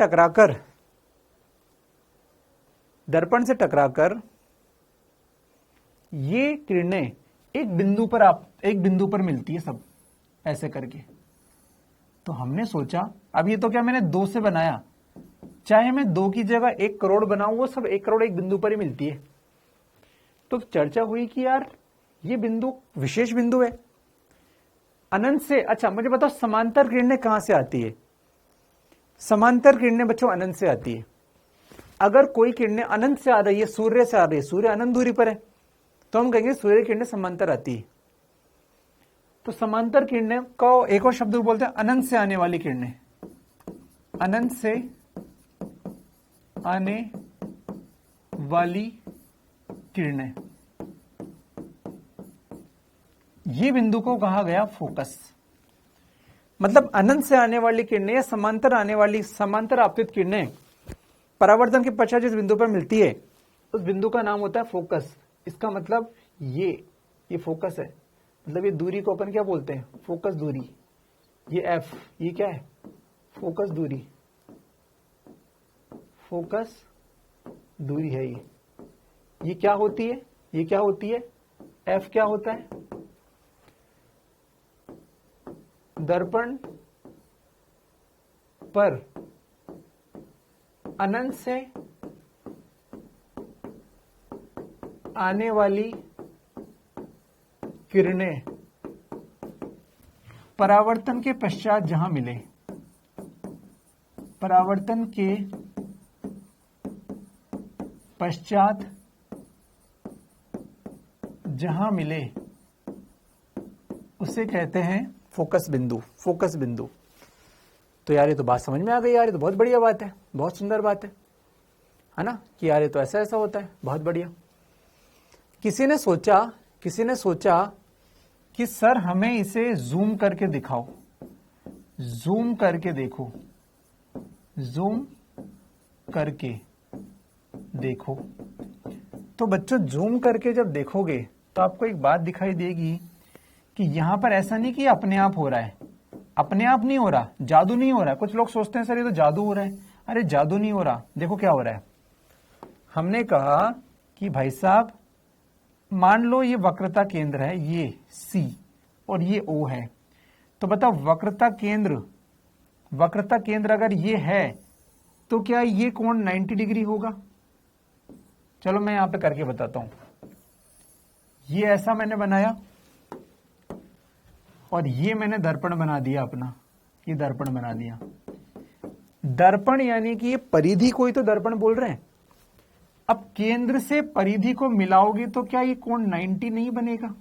टकराकर ये किरणें एक बिंदु पर मिलती है सब ऐसे करके। तो हमने सोचा, अब ये तो क्या मैंने 2 से बनाया, चाहे मैं 2 की जगह 1 करोड़ बनाऊं, वो सब 1 करोड़ एक बिंदु पर ही मिलती है। तो चर्चा हुई कि यार ये बिंदु विशेष बिंदु है अनंत से। अच्छा मुझे बताओ, समांतर किरणें कहां से आती है? समांतर किरणें बच्चों अनंत से आती है। अगर कोई किरणें अनंत से आ रही है, सूर्य से आ रही है, सूर्य अनंत दूरी पर है, तो हम कहेंगे सूर्य किरणें समांतर आती है। तो समांतर किरणें को एक और शब्द बोलते हैं अनंत से आने वाली किरणें। अनंत से आने वाली किरणें, ये बिंदु को कहा गया फोकस। मतलब अनंत से आने वाली किरणें या समांतर आपतित किरणें परावर्तन के पश्चात जिस बिंदु पर मिलती है, उस बिंदु का नाम होता है फोकस। इसका मतलब ये फोकस है। मतलब ये दूरी को अपन क्या बोलते हैं? फोकस दूरी। ये एफ, ये क्या है? फोकस दूरी। फोकस दूरी है ये क्या होती है? ये क्या होती है? एफ क्या होता है? दर्पण पर अनंत से आने वाली किरणें परावर्तन के पश्चात जहां मिले, परावर्तन के पश्चात जहां मिले उसे कहते हैं फोकस बिंदु। फोकस बिंदु। तो यार ये तो बात समझ में आ गई यार, ये तो बहुत बढ़िया बात है, बहुत सुंदर बात है ना? कि यार ये तो ऐसा ऐसा होता है, बहुत बढ़िया। किसी ने सोचा कि सर हमें इसे जूम करके दिखाओ, जूम करके देखो, जूम करके देखो। तो बच्चों जूम करके जब देखोगे तो आपको एक बात दिखाई देगी कि यहां पर ऐसा नहीं कि अपने आप हो रहा है, अपने आप नहीं हो रहा, जादू नहीं हो रहा है। कुछ लोग सोचते हैं सर ये तो जादू हो रहा है। अरे जादू नहीं हो रहा, देखो क्या हो रहा है। हमने कहा कि भाई साहब मान लो ये वक्रता केंद्र है, ये C और ये O है। तो बताओ वक्रता केंद्र अगर ये है तो क्या ये कोण 90 डिग्री होगा? चलो मैं यहां पे करके बताता हूं। ये ऐसा मैंने बनाया और ये मैंने दर्पण बना दिया अपना, ये दर्पण बना दिया। दर्पण यानी कि ये परिधि को ही तो दर्पण बोल रहे हैं। अब केंद्र से परिधि को मिलाओगे तो क्या ये कोण 90 नहीं बनेगा?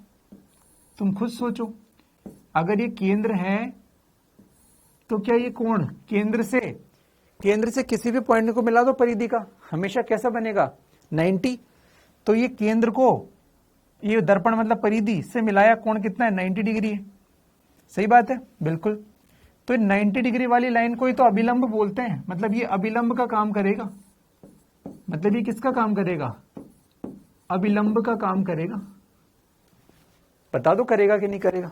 तुम खुद सोचो, अगर ये केंद्र है तो क्या ये कोण केंद्र से किसी भी पॉइंट को मिला दो परिधि का, हमेशा कैसा बनेगा? 90। तो ये केंद्र को, ये दर्पण मतलब परिधि से मिलाया कोण कितना है? 90 डिग्री है। सही बात है, बिल्कुल। तो 90 डिग्री वाली लाइन को ही तो अभिलंब बोलते हैं। मतलब ये अभिलंब का काम करेगा। मतलब ये किसका काम करेगा? अभिलंब का काम करेगा। बता दो करेगा कि नहीं करेगा?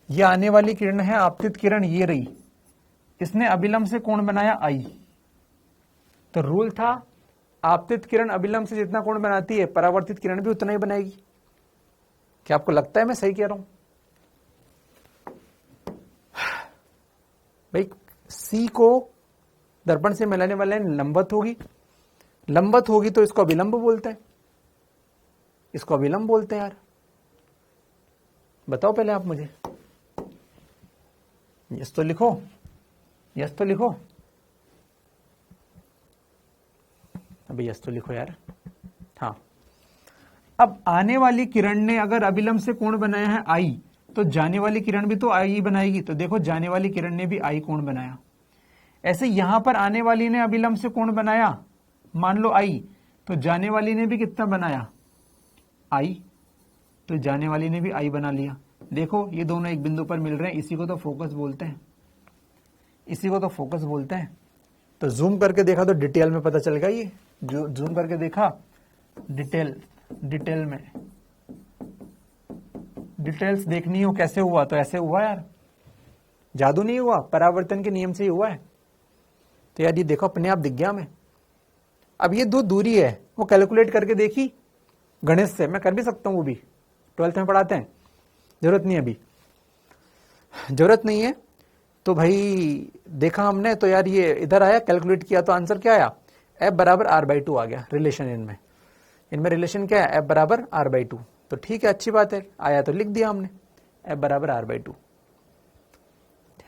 ये आने वाली किरण है, आपतित किरण ये रही, इसने अभिलंब से कोण बनाया I। तो रूल था आपतित किरण अभिलंब से जितना कोण बनाती है, परावर्तित किरण भी उतना ही बनाएगी। क्या आपको लगता है मैं सही कह रहा हूं? भाई C को दर्पण से मिलाने वाला लंबवत होगी तो इसको अभिलंब बोलते हैं, इसको अभिलंब बोलते हैं यार। बताओ पहले आप मुझे, यस तो लिखो, यस तो लिखो। अभी यस तो लिखो यार। हाँ, अब आने वाली किरण ने अगर अभिलंब से कोण बनाया है आई, तो जाने वाली किरण भी तो आई बनाएगी। तो देखो जाने वाली किरण ने भी आई कोण बनाया। ऐसे यहां पर आने वाली ने अभिलंब से कोण बनाया, मान लो आई, तो जाने वाली ने भी कितना बनाया, आई, तो जाने वाली ने भी आई बना लिया। देखो ये दोनों एक बिंदु पर मिल रहे हैं, इसी को तो फोकस बोलते हैं, इसी को तो फोकस बोलते हैं। तो जूम करके देखा तो डिटेल में पता चल गया। ये जो जूम करके देखा डिटेल में, डिटेल्स देखनी हो कैसे हुआ तो ऐसे हुआ यार, जादू नहीं हुआ, परावर्तन के नियम से ही हुआ है। तो यार ये देखो अपने आप दिख गया हमें। अब ये दो दूरी है वो कैलकुलेट करके देखी गणित से, मैं कर भी सकता हूं, वो भी 12th में पढ़ाते हैं, जरूरत नहीं है अभी, जरूरत नहीं है। तो भाई देखा हमने, तो यार ये इधर आया, कैलकुलेट किया तो आंसर क्या आया, F बराबर R/2 आ गया। रिलेशन इनमें रिलेशन क्या है, F बराबर R/2। तो ठीक है, अच्छी बात है, आया तो लिख दिया हमने F बराबर R/2,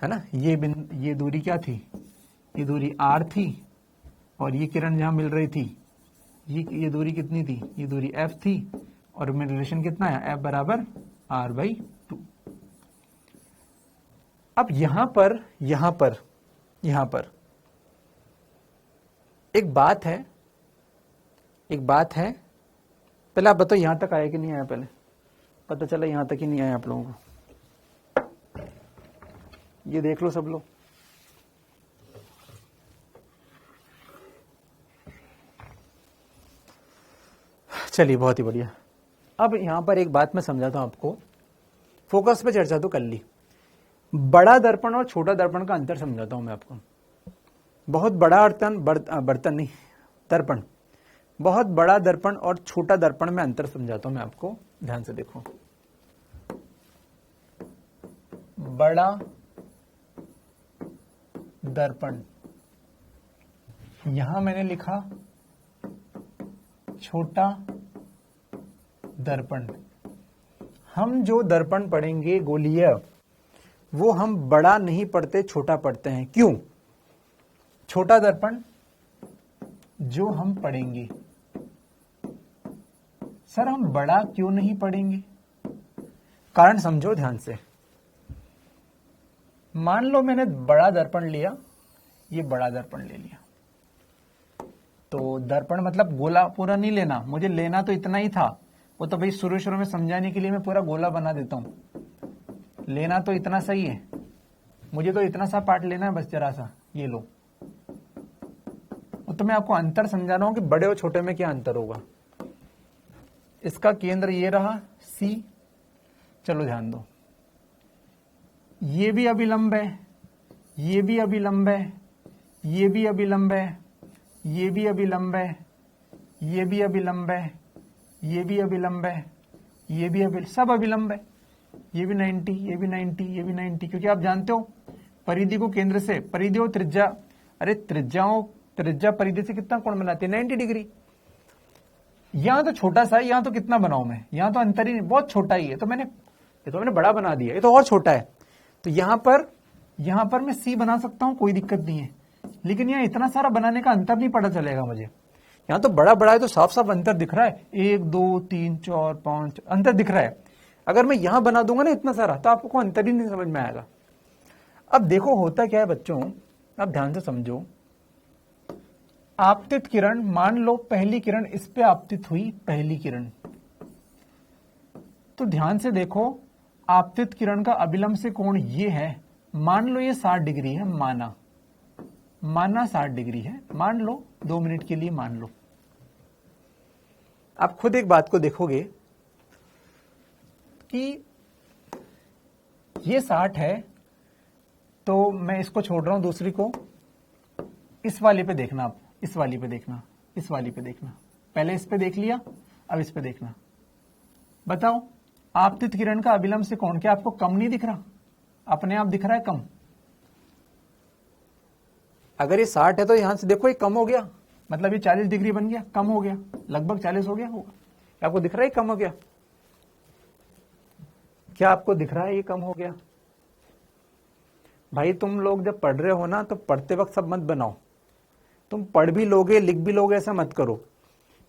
है ना। ये दूरी क्या थी, ये दूरी R थी, और ये किरण जहां मिल रही थी ये दूरी कितनी थी, ये दूरी F थी, और में रिलेशन कितना है, F बराबर R/2। अब यहां पर एक बात है, पहले आप बताओ यहां तक आया कि नहीं आया, पहले पता चला यहां तक ही नहीं आया आप लोगों को, ये देख लो सब लोग। चलिए बहुत ही बढ़िया। अब यहां पर एक बात मैं समझाता हूं आपको, फोकस पे चर्चा तो कर ली, बड़ा दर्पण और छोटा दर्पण का अंतर समझाता हूं मैं आपको। बहुत बड़ा दर्पण, बहुत बड़ा दर्पण और छोटा दर्पण में अंतर समझाता हूं मैं आपको, ध्यान से देखो। बड़ा दर्पण, यहां मैंने लिखा छोटा दर्पण। हम जो दर्पण पढ़ेंगे गोलीय, वो हम बड़ा नहीं पढ़ते, छोटा पढ़ते हैं। क्यों? छोटा दर्पण जो हम पढ़ेंगे, सर हम बड़ा क्यों नहीं पढ़ेंगे, कारण समझो ध्यान से। मान लो मैंने बड़ा दर्पण लिया, ये बड़ा दर्पण ले लिया, तो दर्पण मतलब गोला पूरा नहीं लेना, मुझे लेना तो इतना ही था, वो तो भाई शुरू में समझाने के लिए मैं पूरा गोला बना देता हूं। लेना तो इतना सही है, मुझे तो इतना सा पार्ट लेना है बस, जरा सा ये लो। तो मैं आपको अंतर समझा रहा हूं कि बड़े और छोटे में क्या अंतर होगा। इसका केंद्र ये रहा C, चलो ध्यान दो, ये भी अभिलंब है, ये भी अभिलंब है, ये भी अभिलंब है, ये भी अभिलंब है, ये भी अभिलंब है, ये भी अभिलंब है, ये भी सब अभिलंब है। ये भी 90, ये भी 90, ये भी 90, क्योंकि आप जानते हो परिधि को केंद्र से, परिधि और त्रिज्या, अरे त्रिज्या परिधि से कितना कोण बनाती है, 90 डिग्री। यहां तो छोटा सा है, यहां तो कितना बनाऊं मैं, यहां तो अंतर ही नहीं, बहुत छोटा ही है, ये तो मैंने बड़ा बना दिया, ये तो और छोटा है। तो यहां पर मैं C बना सकता हूं, कोई दिक्कत नहीं है, लेकिन यहां इतना सारा बनाने का अंतर नहीं पता चलेगा मुझे। यहां तो बड़ा है तो साफ साफ अंतर दिख रहा है, 1 2 3 4 5 अंतर दिख रहा है। अगर मैं यहां बना दूंगा ना इतना सारा, तो आपको कोई अंतर ही नहीं समझ में आएगा। अब देखो होता क्या है बच्चों, अब ध्यान से समझो। आपतित किरण, मान लो पहली किरण इस पे आपतित हुई, पहली किरण, तो ध्यान से देखो, आपतित किरण का अभिलंब से कोण ये है, मान लो ये 60 डिग्री है, माना 60 डिग्री है, मान लो 2 मिनट के लिए मान लो। आप खुद एक बात को देखोगे कि ये 60 है, तो मैं इसको छोड़ रहा हूं, दूसरी को, इस वाले पे देखना, आप इस वाली पे देखना, इस वाली पे देखना, पहले इस पे देख लिया, अब इस पे देखना। बताओ आपतित किरण का अभिलंब से कोण क्या आपको कम नहीं दिख रहा, अपने आप दिख रहा है कम। अगर ये 60 है तो यहां से देखो ये कम हो गया, मतलब ये 40 डिग्री बन गया, कम हो गया, लगभग 40 हो गया होगा। आपको दिख रहा है कम हो गया, क्या आपको दिख रहा है ये कम हो गया? भाई तुम लोग जब पढ़ रहे हो ना, तो पढ़ते वक्त सब मत बनाओ, तुम पढ़ भी लोगे लिख भी लोगे ऐसा मत करो।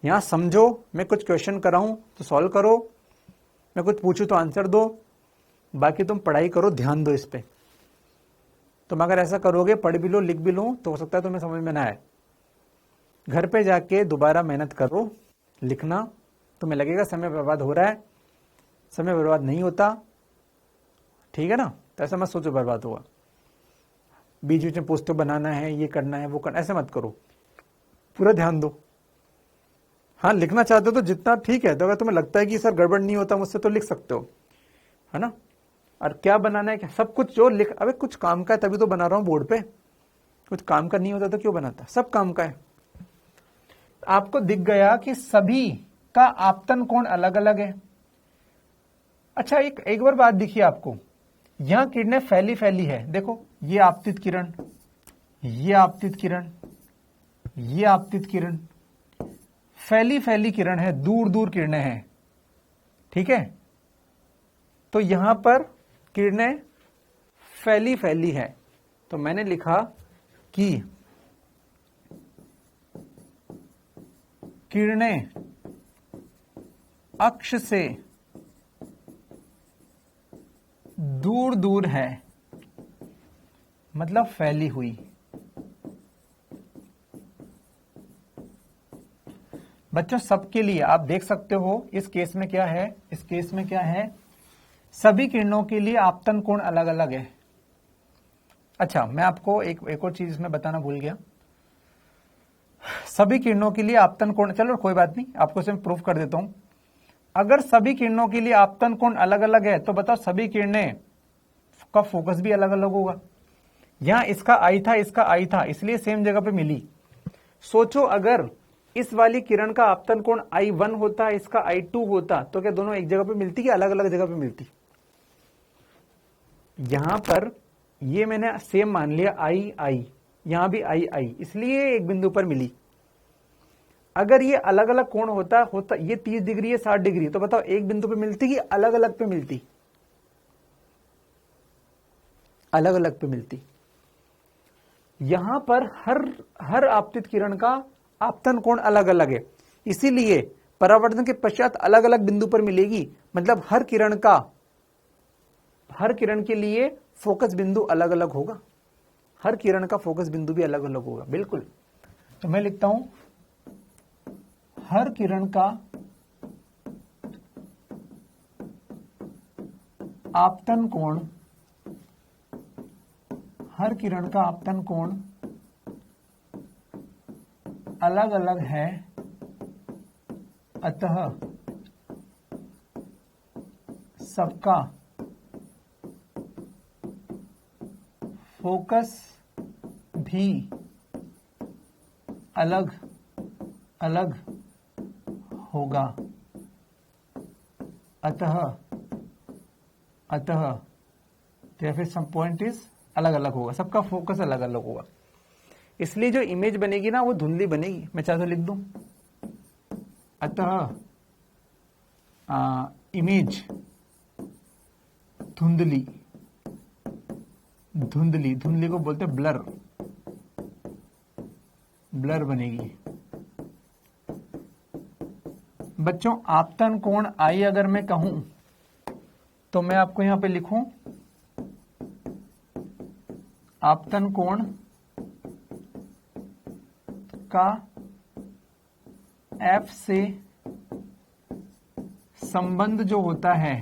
यहां समझो, मैं कुछ क्वेश्चन कराऊं तो सॉल्व करो, मैं कुछ पूछूं तो आंसर दो, बाकी तुम पढ़ाई करो, ध्यान दो इस पे। तुम अगर ऐसा करोगे, पढ़ भी लो लिख भी लो, तो हो सकता है तुम्हें समझ में ना आए। घर पे जाके दोबारा मेहनत करो, लिखना, तुम्हें लगेगा समय बर्बाद हो रहा है, समय बर्बाद नहीं होता, ठीक है ना। तो ऐसा मत सोचो बर्बाद हुआ, बीच बीच में पोस्टर बनाना है, ये करना है वो करना, ऐसे मत करो, पूरा ध्यान दो। हाँ लिखना चाहते हो तो जितना ठीक है, तो अगर तुम्हें लगता है कि सर गड़बड़ नहीं होता मुझसे तो लिख सकते हो, है ना। और क्या बनाना है, क्या सब कुछ जो लिख, अबे कुछ काम का है तभी तो बना रहा हूं बोर्ड पे, कुछ काम का नहीं होता तो क्यों बनाता, सब काम का है। आपको दिख गया कि सभी का आपतन कोण अलग अलग है। अच्छा एक बार बात दिखी आपको, यहां किरणें फैली फैली है, देखो ये आपतित किरण, ये आपतित किरण, ये आपतित किरण, फैली फैली किरण है, दूर दूर किरणें हैं, ठीक है। तो यहां पर किरणें फैली फैली है, तो मैंने लिखा कि किरणें अक्ष से दूर दूर है, मतलब फैली हुई। बच्चों सबके लिए आप देख सकते हो, इस केस में क्या है, इस केस में क्या है, सभी किरणों के लिए आपतन कोण अलग अलग है। अच्छा मैं आपको एक और चीज इसमें बताना भूल गया, सभी किरणों के लिए आपतन कोण, चलो कोई बात नहीं, आपको इसमें प्रूफ कर देता हूं। अगर सभी किरणों के लिए आपतन कोण अलग अलग है तो बताओ सभी किरणें का फोकस भी अलग अलग होगा। यहां इसका आई था, इसका आई था, इसलिए सेम जगह पे मिली। सोचो अगर इस वाली किरण का आपतन कोण I1 होता, इसका I2 होता, तो क्या दोनों एक जगह पे मिलती कि अलग अलग जगह पे मिलती। यहां पर ये मैंने सेम मान लिया I, यहां भी I, इसलिए एक बिंदु पर मिली। अगर ये अलग अलग कोण होता ये 30 डिग्री है 60 डिग्री, तो बताओ एक बिंदु पे मिलती कि अलग अलग पे मिलती, अलग अलग पे मिलती। यहां पर हर आपतित किरण का आपतन कोण अलग अलग है, इसीलिए परावर्तन के पश्चात अलग अलग बिंदु पर मिलेगी, मतलब हर किरण के लिए फोकस बिंदु अलग अलग होगा, हर किरण का फोकस बिंदु भी अलग अलग होगा, बिल्कुल। तो मैं लिखता हूं हर किरण का आपतन कोण, हर किरण का आपतन कोण अलग अलग है, अतः सबका फोकस भी अलग अलग होगा, अतः फिर सम पॉइंट इज अलग अलग होगा, सबका फोकस अलग अलग होगा। इसलिए जो इमेज बनेगी ना वो धुंधली बनेगी। मैं चाहे तो लिख दूं, अतः इमेज धुंधली, धुंधली को बोलते ब्लर, ब्लर बनेगी। बच्चों आपतन कोण आई अगर मैं कहूं तो मैं आपको यहां पे लिखूं आपतन कोण का F से संबंध जो होता है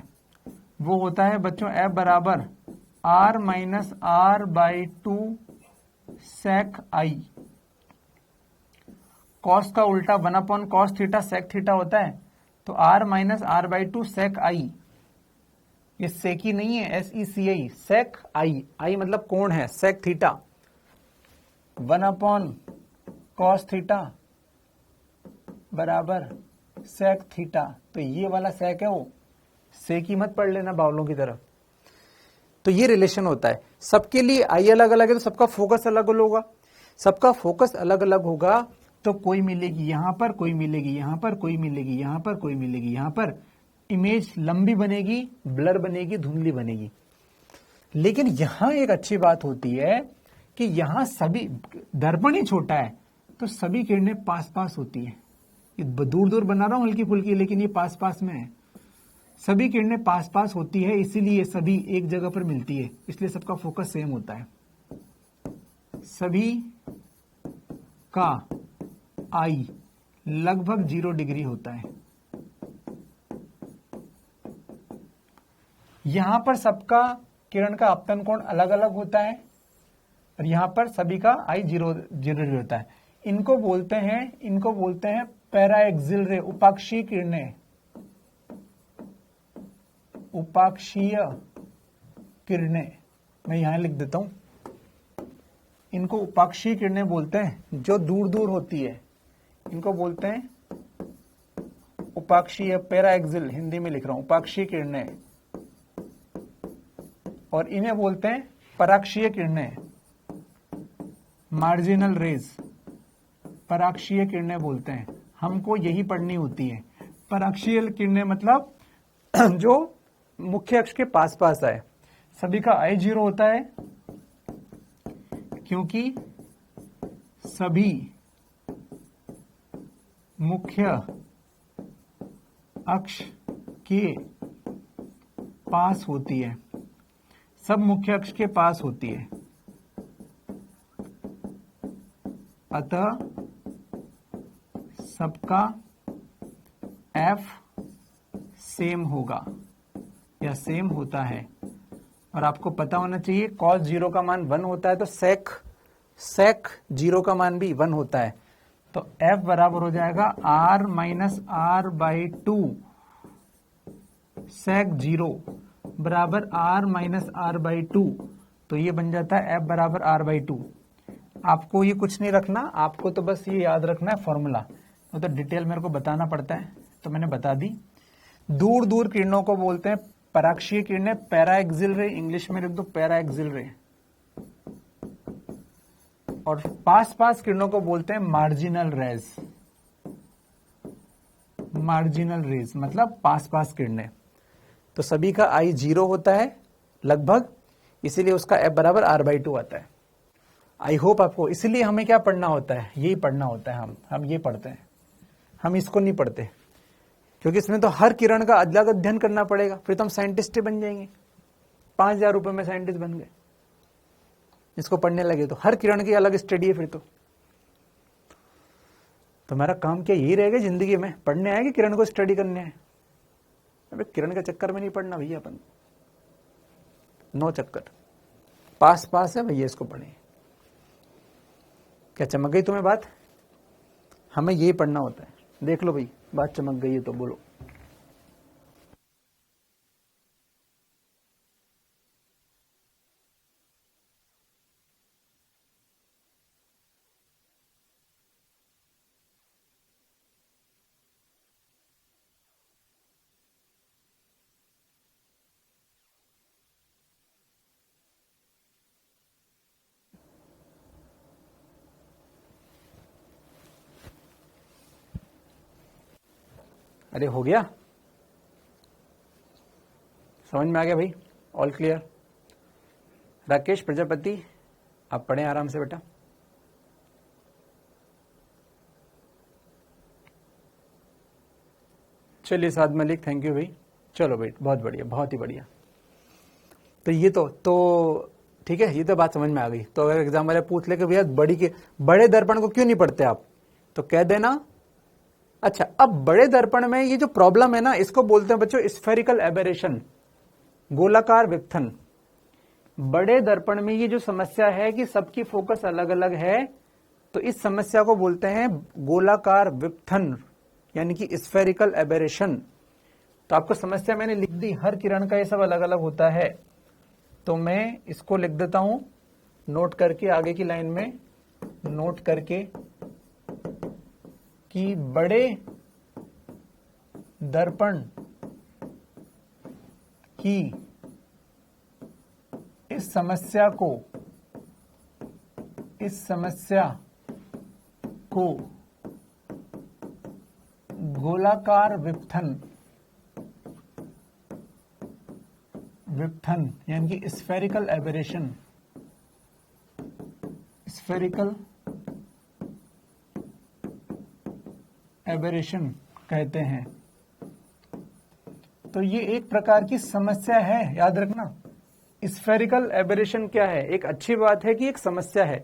वो होता है बच्चों F बराबर R minus R/2 sec I। Cos का उल्टा 1/cos थीटा sec थीटा होता है, तो R minus R/2 sec I, ये सेकी नहीं है, SECI, sec I मतलब कोण है, sec थीटा 1/cos थीटा बराबर sec थीटा। तो ये वाला sec है, वो सेकी मत पढ़ लेना बावलों की तरह। तो ये रिलेशन होता है, सबके लिए आई अलग अलग है तो सबका फोकस अलग अलग होगा, सबका फोकस अलग अलग होगा तो कोई मिलेगी यहां पर, कोई मिलेगी यहां पर, कोई मिलेगी यहां पर, कोई मिलेगी यहां पर, इमेज लंबी बनेगी, ब्लर बनेगी, धुंधली बनेगी। लेकिन यहां एक अच्छी बात होती है कि यहां सभी, दर्पण ही छोटा है, तो सभी किरणें पास पास होती है। ये दूर दूर बना रहा हूं हल्की फुल्की, लेकिन ये पास पास में है। सभी किरणें पास पास होती है, इसीलिए सभी एक जगह पर मिलती है, इसलिए सबका फोकस सेम होता है। सभी का आई लगभग 0 डिग्री होता है। यहां पर सबका किरण का आपतन कोण अलग अलग होता है और यहां पर सभी का आई 0 डिग्री होता है। इनको बोलते हैं पैराएक्सियल रे, उपाक्षीय किरणें। उपाक्षीय किरणें मैं यहां लिख देता हूं। इनको उपाक्षीय किरणें बोलते हैं, जो दूर दूर होती है। इनको बोलते हैं उपाक्षीय, पैराएक्सियल हिंदी में लिख रहा हूं, उपाक्षीय किरणें। और इन्हें बोलते हैं पराक्षीय किरणें, मार्जिनल रेज। पराक्षीय किरणें बोलते हैं। हमको यही पढ़नी होती है। पराक्षीय किरणें मतलब जो मुख्य अक्ष के पास पास आए। सभी का आई 0 होता है क्योंकि सभी मुख्य अक्ष के पास होती है। सब मुख्य अक्ष के पास होती है, अतः सबका एफ सेम होगा या सेम होता है। और आपको पता होना चाहिए cos 0 का मान 1 होता है तो sec 0 का मान भी 1 होता है। तो f बराबर हो जाएगा r minus r by 2 sec 0 बराबर r माइनस r बाई 2। तो ये बन जाता है f बराबर r बाई 2। आपको ये कुछ नहीं रखना, आपको तो बस ये याद रखना है फॉर्मूला। तो डिटेल मेरे को बताना पड़ता है, तो मैंने बता दी। दूर दूर किरणों को बोलते हैं पराक्षीय किरणें, पैराएक्सियल रे, इंग्लिश में लिख दो पैराएक्सियल रे। और पास पास किरणों को बोलते हैं मार्जिनल रेज। मार्जिनल रेज मतलब पास पास किरणें। तो सभी का आई 0 होता है लगभग, इसीलिए उसका एफ बराबर r बाई 2 आता है। आई होप आपको, इसलिए हमें क्या पढ़ना होता है, यही पढ़ना होता है। हम ये पढ़ते हैं, हम इसको नहीं पढ़ते, क्योंकि इसमें तो हर किरण का अलग अध्ययन करना पड़ेगा। फिर तो हम साइंटिस्ट ही बन जाएंगे, 5,000 रुपए में साइंटिस्ट बन गए इसको पढ़ने लगे तो। हर किरण की अलग स्टडी है फिर तो मेरा काम क्या यही रहेगा जिंदगी में, पढ़ने आए कि किरण को स्टडी करने आए। अबे किरण के चक्कर में नहीं पढ़ना भैया, अपन नो चक्कर, पास पास है भैया, इसको पढ़े। क्या चमक गई तुम्हें बात? हमें यही पढ़ना होता है। देख लो भाई, बात चमक गई है तो बोलो। अरे हो गया, समझ में आ गया भाई? All clear? राकेश प्रजापति, आप पढ़ें आराम से बेटा। चलिए साद मलिक, थैंक यू भाई। चलो भाई, बहुत बढ़िया, बहुत ही बढ़िया। तो ये तो ठीक है, ये तो बात समझ में आ गई। तो अगर एग्जाम वाले पूछ ले कि भैया बड़े दर्पण को क्यों नहीं पढ़ते आप, तो कह देना अच्छा। अब बड़े दर्पण में ये जो प्रॉब्लम है ना, इसको बोलते हैं बच्चों स्फेरिकल एबेरेशन, गोलाकार विपथन। बड़े दर्पण में ये जो समस्या है कि सबकी फोकस अलग अलग है, तो इस समस्या को बोलते हैं गोलाकार विपथन, यानी कि स्फेरिकल एबेरेशन। तो आपको समस्या मैंने लिख दी, हर किरण का ये सब अलग अलग होता है। तो मैं इसको लिख देता हूं नोट करके, आगे की लाइन में नोट करके कि बड़े दर्पण की इस समस्या को गोलाकार विपथन यानी कि स्फेरिकल एबेरेशन कहते हैं। तो ये एक प्रकार की समस्या है, याद रखना। स्फेरिकल एबेरेशन क्या है? एक अच्छी बात है कि एक समस्या है,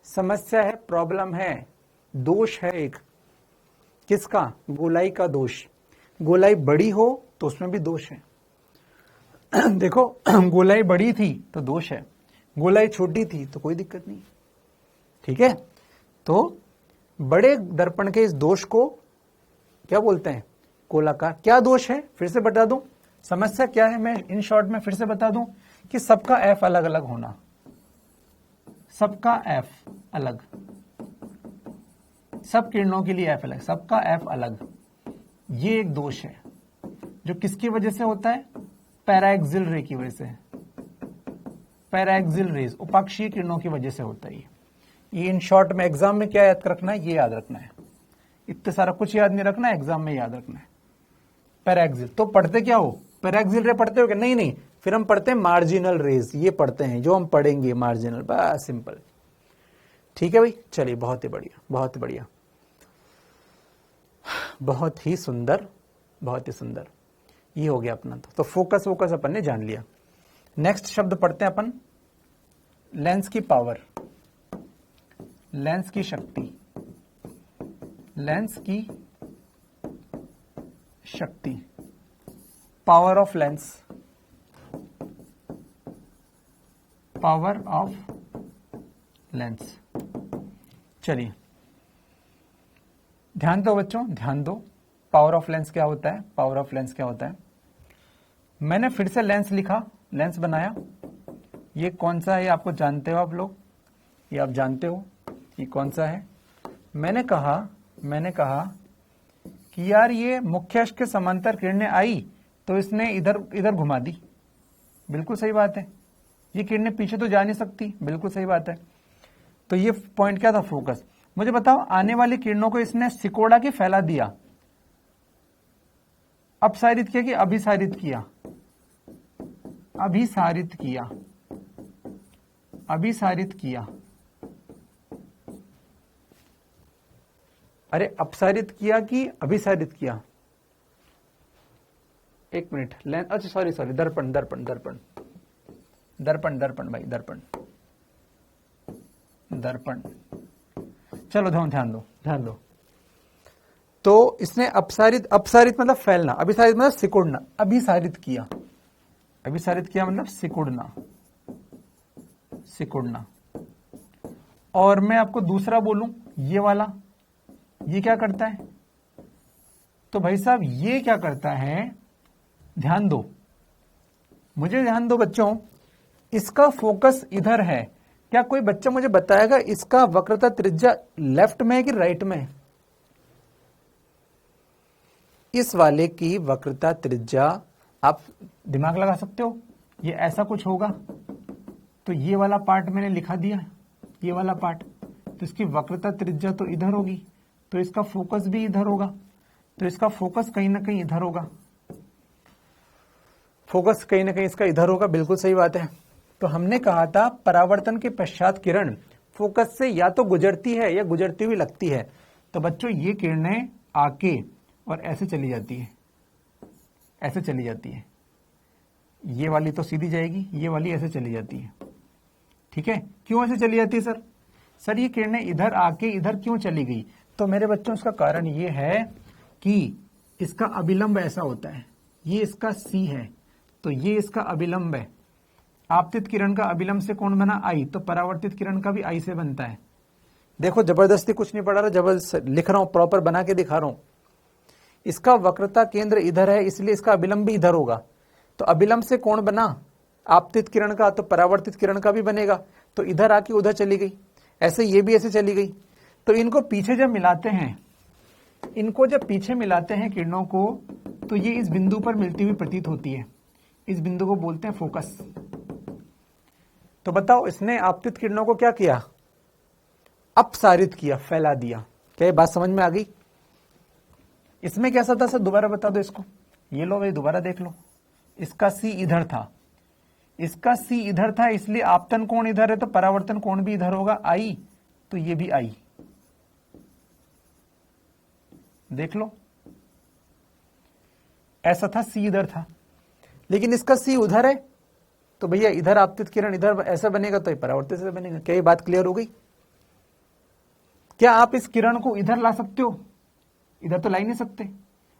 समस्या है, प्रॉब्लम है, दोष है एक। किसका? गोलाई का दोष। गोलाई बड़ी हो तो उसमें भी दोष है। देखो, गोलाई बड़ी थी तो दोष है, गोलाई छोटी थी तो कोई दिक्कत नहीं, ठीक है। तो बड़े दर्पण के इस दोष को क्या बोलते हैं? गोलाकार। क्या दोष है? फिर से बता दूं, समस्या क्या है, मैं इन शॉर्ट में फिर से बता दूं कि सबका एफ अलग अलग होना, सबका एफ अलग, सब किरणों के लिए एफ अलग, सबका एफ अलग। ये एक दोष है जो किसकी वजह से होता है? पैराक्सिल रे की वजह से, पैराक्सिल रेज, उपाक्षीय किरणों की वजह से होता है। ये इन शॉर्ट में एग्जाम में क्या याद रखना है? ये याद रखना है। इतना सारा कुछ याद नहीं रखना, एग्जाम में याद रखना है। पैराक्सिल तो पढ़ते क्या हो? पैराक्सिल रे पढ़ते हो क्या? नहीं नहीं, फिर हम पढ़ते हैं मार्जिनल रेज, ये पढ़ते हैं जो हम पढ़ेंगे मार्जिनल, बस सिंपल। ठीक है भाई, चलिए, बहुत ही बढ़िया, बहुत ही बढ़िया, बहुत ही सुंदर, बहुत ही सुंदर। ये हो गया अपना। तो फोकस वोकस अपन ने जान लिया। नेक्स्ट शब्द पढ़ते हैं अपन, लेंस की पावर, लेंस की शक्ति, लेंस की शक्ति, power of lens, power of lens. चलिए ध्यान दो बच्चों, ध्यान दो। पावर ऑफ लेंस क्या होता है? पावर ऑफ लेंस क्या होता है? मैंने फिर से लेंस लिखा, लेंस बनाया। ये कौन सा है? आपको जानते हो आप लोग, ये आप जानते हो ये कौन सा है? मैंने कहा कि यार ये मुख्य अक्ष के समांतर किरणें आई तो इसने इधर इधर घुमा दी। बिल्कुल सही बात है। ये किरणें पीछे तो जा नहीं सकती, बिल्कुल सही बात है। तो ये पॉइंट क्या था? फोकस। मुझे बताओ, आने वाली किरणों को इसने सिकोड़ा के फैला दिया, अपसारित किया कि अभिसारित किया? अभिसारित किया, अभिसारित किया। अरे अपसारित किया कि अभिसारित किया? एक मिनट, लेंस, अच्छा सॉरी सॉरी, दर्पण दर्पण दर्पण दर्पण दर्पण भाई, दर्पण दर्पण। चलो ध्यान दो, ध्यान दो। तो इसने अपसारित, अपसारित मतलब फैलना, अभिसारित मतलब सिकुड़ना, अभिसारित किया, अभिसारित किया मतलब सिकुड़ना, सिकुड़ना। और मैं आपको दूसरा बोलूं, ये वाला, ये क्या करता है? तो भाई साहब ये क्या करता है? ध्यान दो, मुझे ध्यान दो बच्चों। इसका फोकस इधर है। क्या कोई बच्चा मुझे बताएगा इसका वक्रता त्रिज्या लेफ्ट में है कि राइट में? इस वाले की वक्रता त्रिज्या आप दिमाग लगा सकते हो, ये ऐसा कुछ होगा। तो ये वाला पार्ट मैंने लिखा दिया, ये वाला पार्ट, तो इसकी वक्रता त्रिज्या तो इधर होगी, तो इसका फोकस भी इधर होगा, तो इसका फोकस कहीं ना कहीं इधर होगा, फोकस कहीं ना कहीं इसका इधर होगा। बिल्कुल सही बात है। तो हमने कहा था परावर्तन के पश्चात किरण फोकस से या तो गुजरती है या गुजरती हुई लगती है। तो बच्चों ये किरणें आके और ऐसे चली जाती है, ऐसे चली जाती है। ये वाली तो सीधी जाएगी, ये वाली ऐसे चली जाती है। ठीक है, क्यों ऐसे चली जाती है सर? सर ये किरणें इधर आके इधर क्यों चली गई? तो मेरे बच्चों इसका कारण ये है कि इसका अभिलंब ऐसा होता है, ये इसका सी है, तो ये इसका अभिलंब है। आपतित किरण का अभिलंब से कौन बना? आई। तो परावर्तित किरण का भी आई से बनता है। देखो जबरदस्ती कुछ नहीं पढ़ा रहा, जबरदस्त लिख रहा हूं, प्रॉपर बना के दिखा रहा हूं। इसका वक्रता केंद्र इधर है, इसलिए इसका अभिलंब भी इधर होगा। तो अभिलंब से कौन बना? आपतित किरण का, तो परावर्तित किरण का भी बनेगा। तो इधर आके उधर चली गई, ऐसे ये भी ऐसे चली गई। तो इनको पीछे जब मिलाते हैं, इनको जब पीछे मिलाते हैं किरणों को, तो ये इस बिंदु पर मिलती हुई प्रतीत होती है। इस बिंदु को बोलते हैं फोकस। तो बताओ इसने आपतित किरणों को क्या किया? अपसारित किया, फैला दिया। क्या ये बात समझ में आ गई? इसमें कैसा था सर? दोबारा बता दो इसको। ये लो भाई, दोबारा देख लो। इसका सी इधर था, इसका सी इधर था, इसलिए आपतन कोण इधर है, तो परावर्तन कोण भी इधर होगा, आई। तो ये भी आई, देख लो, ऐसा था, सी इधर था, लेकिन इसका सी उधर है, तो भैया इधर आपतित किरण इधर ऐसा बनेगा तो ये परावर्तित से बनेगा। क्या ये बात क्लियर हो गई? क्या आप इस किरण को इधर ला सकते हो? इधर तो ला ही नहीं सकते,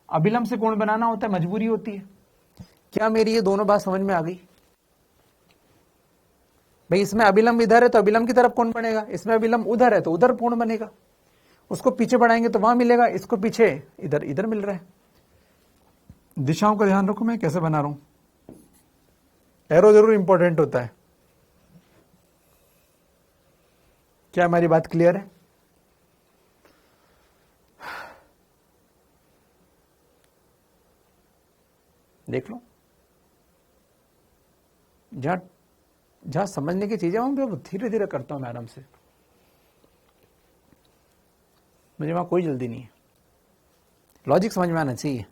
अभिलंब से कोण बनाना होता है, मजबूरी होती है। क्या मेरी ये दोनों बात समझ में आ गई? भाई इसमें अभिलंब इधर है तो अभिलंब की तरफ कोण बनेगा, इसमें अभिलंब उधर है तो उधर कोण बनेगा, उसको पीछे बढ़ाएंगे तो वहां मिलेगा, इसको पीछे इधर इधर मिल रहा है। दिशाओं का ध्यान रखो मैं कैसे बना रहा हूं, एरो जरूर इंपॉर्टेंट होता है। क्या हमारी बात क्लियर है? देख लो, जहां समझने की चीजें वहां धीरे धीरे करता हूं मैं आराम से, मुझे वहां कोई जल्दी नहीं है। लॉजिक समझ में आना चाहिए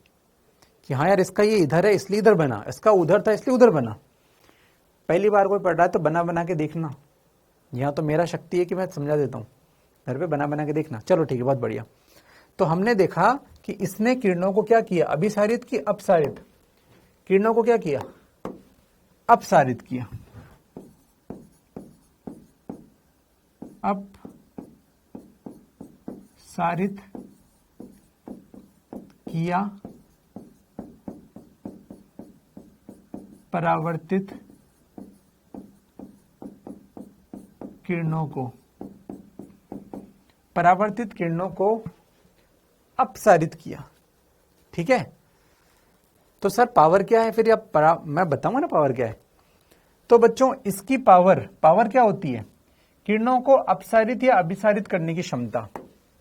कि हाँ यार इसका ये इधर है इसलिए इधर बना, इसका उधर था इसलिए उधर बना। पहली बार कोई पढ़ रहा है तो बना बना के देखना, यहाँ तो मेरा शक्ति है कि मैं समझा देता हूँ, घर पे बना बना के देखना। चलो ठीक है, बहुत बढ़िया। तो हमने देखा कि इसने किरणों को क्या किया, अभिसारित की अपसारित, किरणों को क्या किया, अपसारित किया, अपसारित किया, परावर्तित किरणों को, परावर्तित किरणों को अपसारित किया। ठीक है, तो सर पावर क्या है फिर? मैं बताऊंगा ना पावर क्या है। तो बच्चों इसकी पावर क्या होती है? किरणों को अपसारित या अभिसारित करने की क्षमता।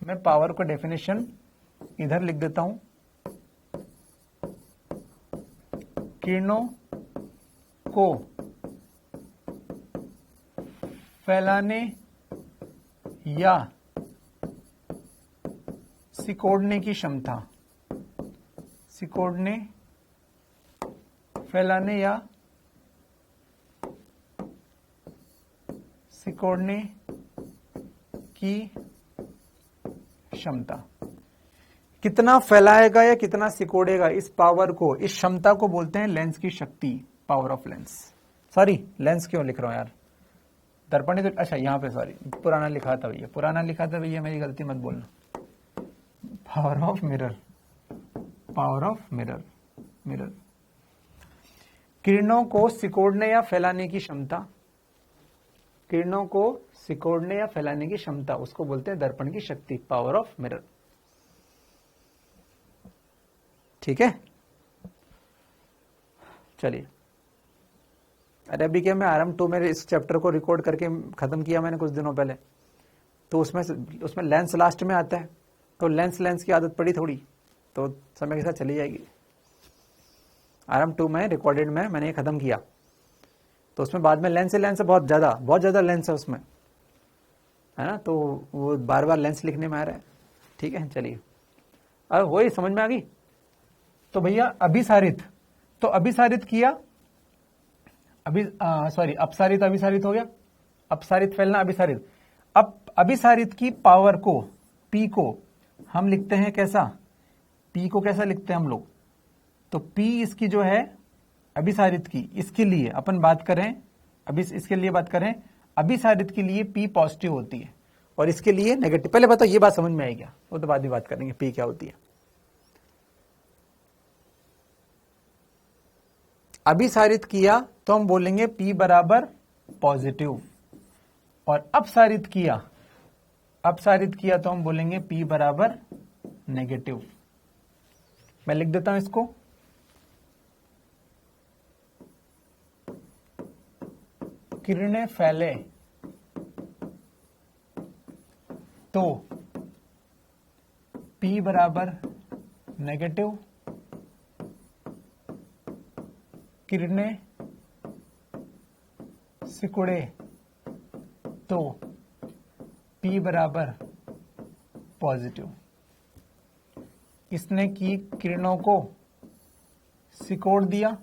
मैं पावर को डेफिनेशन इधर लिख देता हूं, किरणों को फैलाने या सिकोड़ने की क्षमता, सिकोड़ने, फैलाने या सिकोड़ने की क्षमता। कितना फैलाएगा या कितना सिकोड़ेगा, इस पावर को, इस क्षमता को बोलते हैं लेंस की शक्ति, power of lens. Sorry lens क्यों लिख रहा हूं यार, दर्पण तो, अच्छा यहाँ पे सॉरी पुराना लिखा था भैया, पुराना लिखा था भैया, मेरी गलती मत बोलना। Power of mirror, power of mirror, mirror. किरणों को सिकोड़ने या फैलाने की क्षमता, किरणों को सिकोड़ने या फैलाने की क्षमता, उसको बोलते हैं दर्पण की शक्ति, पावर ऑफ मिरर। ठीक है, चलिए। अरे अभी क्या, मैं आरएम 2 में इस चैप्टर को रिकॉर्ड करके खत्म किया मैंने कुछ दिनों पहले, तो उसमें लेंस लास्ट में आता है, तो लेंस की आदत पड़ी थोड़ी, तो समय के साथ चली जाएगी। आरएम 2 में रिकॉर्डेड में मैंने ये खत्म किया, तो उसमें बाद में लेंस है बहुत ज्यादा लेंस है उसमें, है ना, तो वो बार बार लेंस लिखने में आ रहा है। ठीक है, चलिए अब वही समझ में आ गई। तो भैया अभिसारित, तो अभिसारित किया, अपसारित अभिसारित हो गया, अपसारित फैलना, अभिसारित। अब अभिसारित की पावर को, पी को हम लिखते हैं कैसा, पी को कैसा लिखते हैं हम लोग, तो पी इसकी जो है अभिसारित की, इसके लिए अपन बात करें, अभी इसके लिए बात करें, अभिसारित के लिए पी पॉजिटिव होती है और इसके लिए नेगेटिव। पहले बताओ ये बात समझ में आई क्या, वो तो बाद में बात करेंगे पी क्या होती है। अभिसारित किया तो हम बोलेंगे पी बराबर पॉजिटिव, और अपसारित किया तो हम बोलेंगे पी बराबर नेगेटिव। मैं लिख देता हूं इसको, किरणें फैले तो P बराबर नेगेटिव, किरणें सिकुड़े तो P बराबर पॉजिटिव। इसने की किरणों को सिकोड़ दिया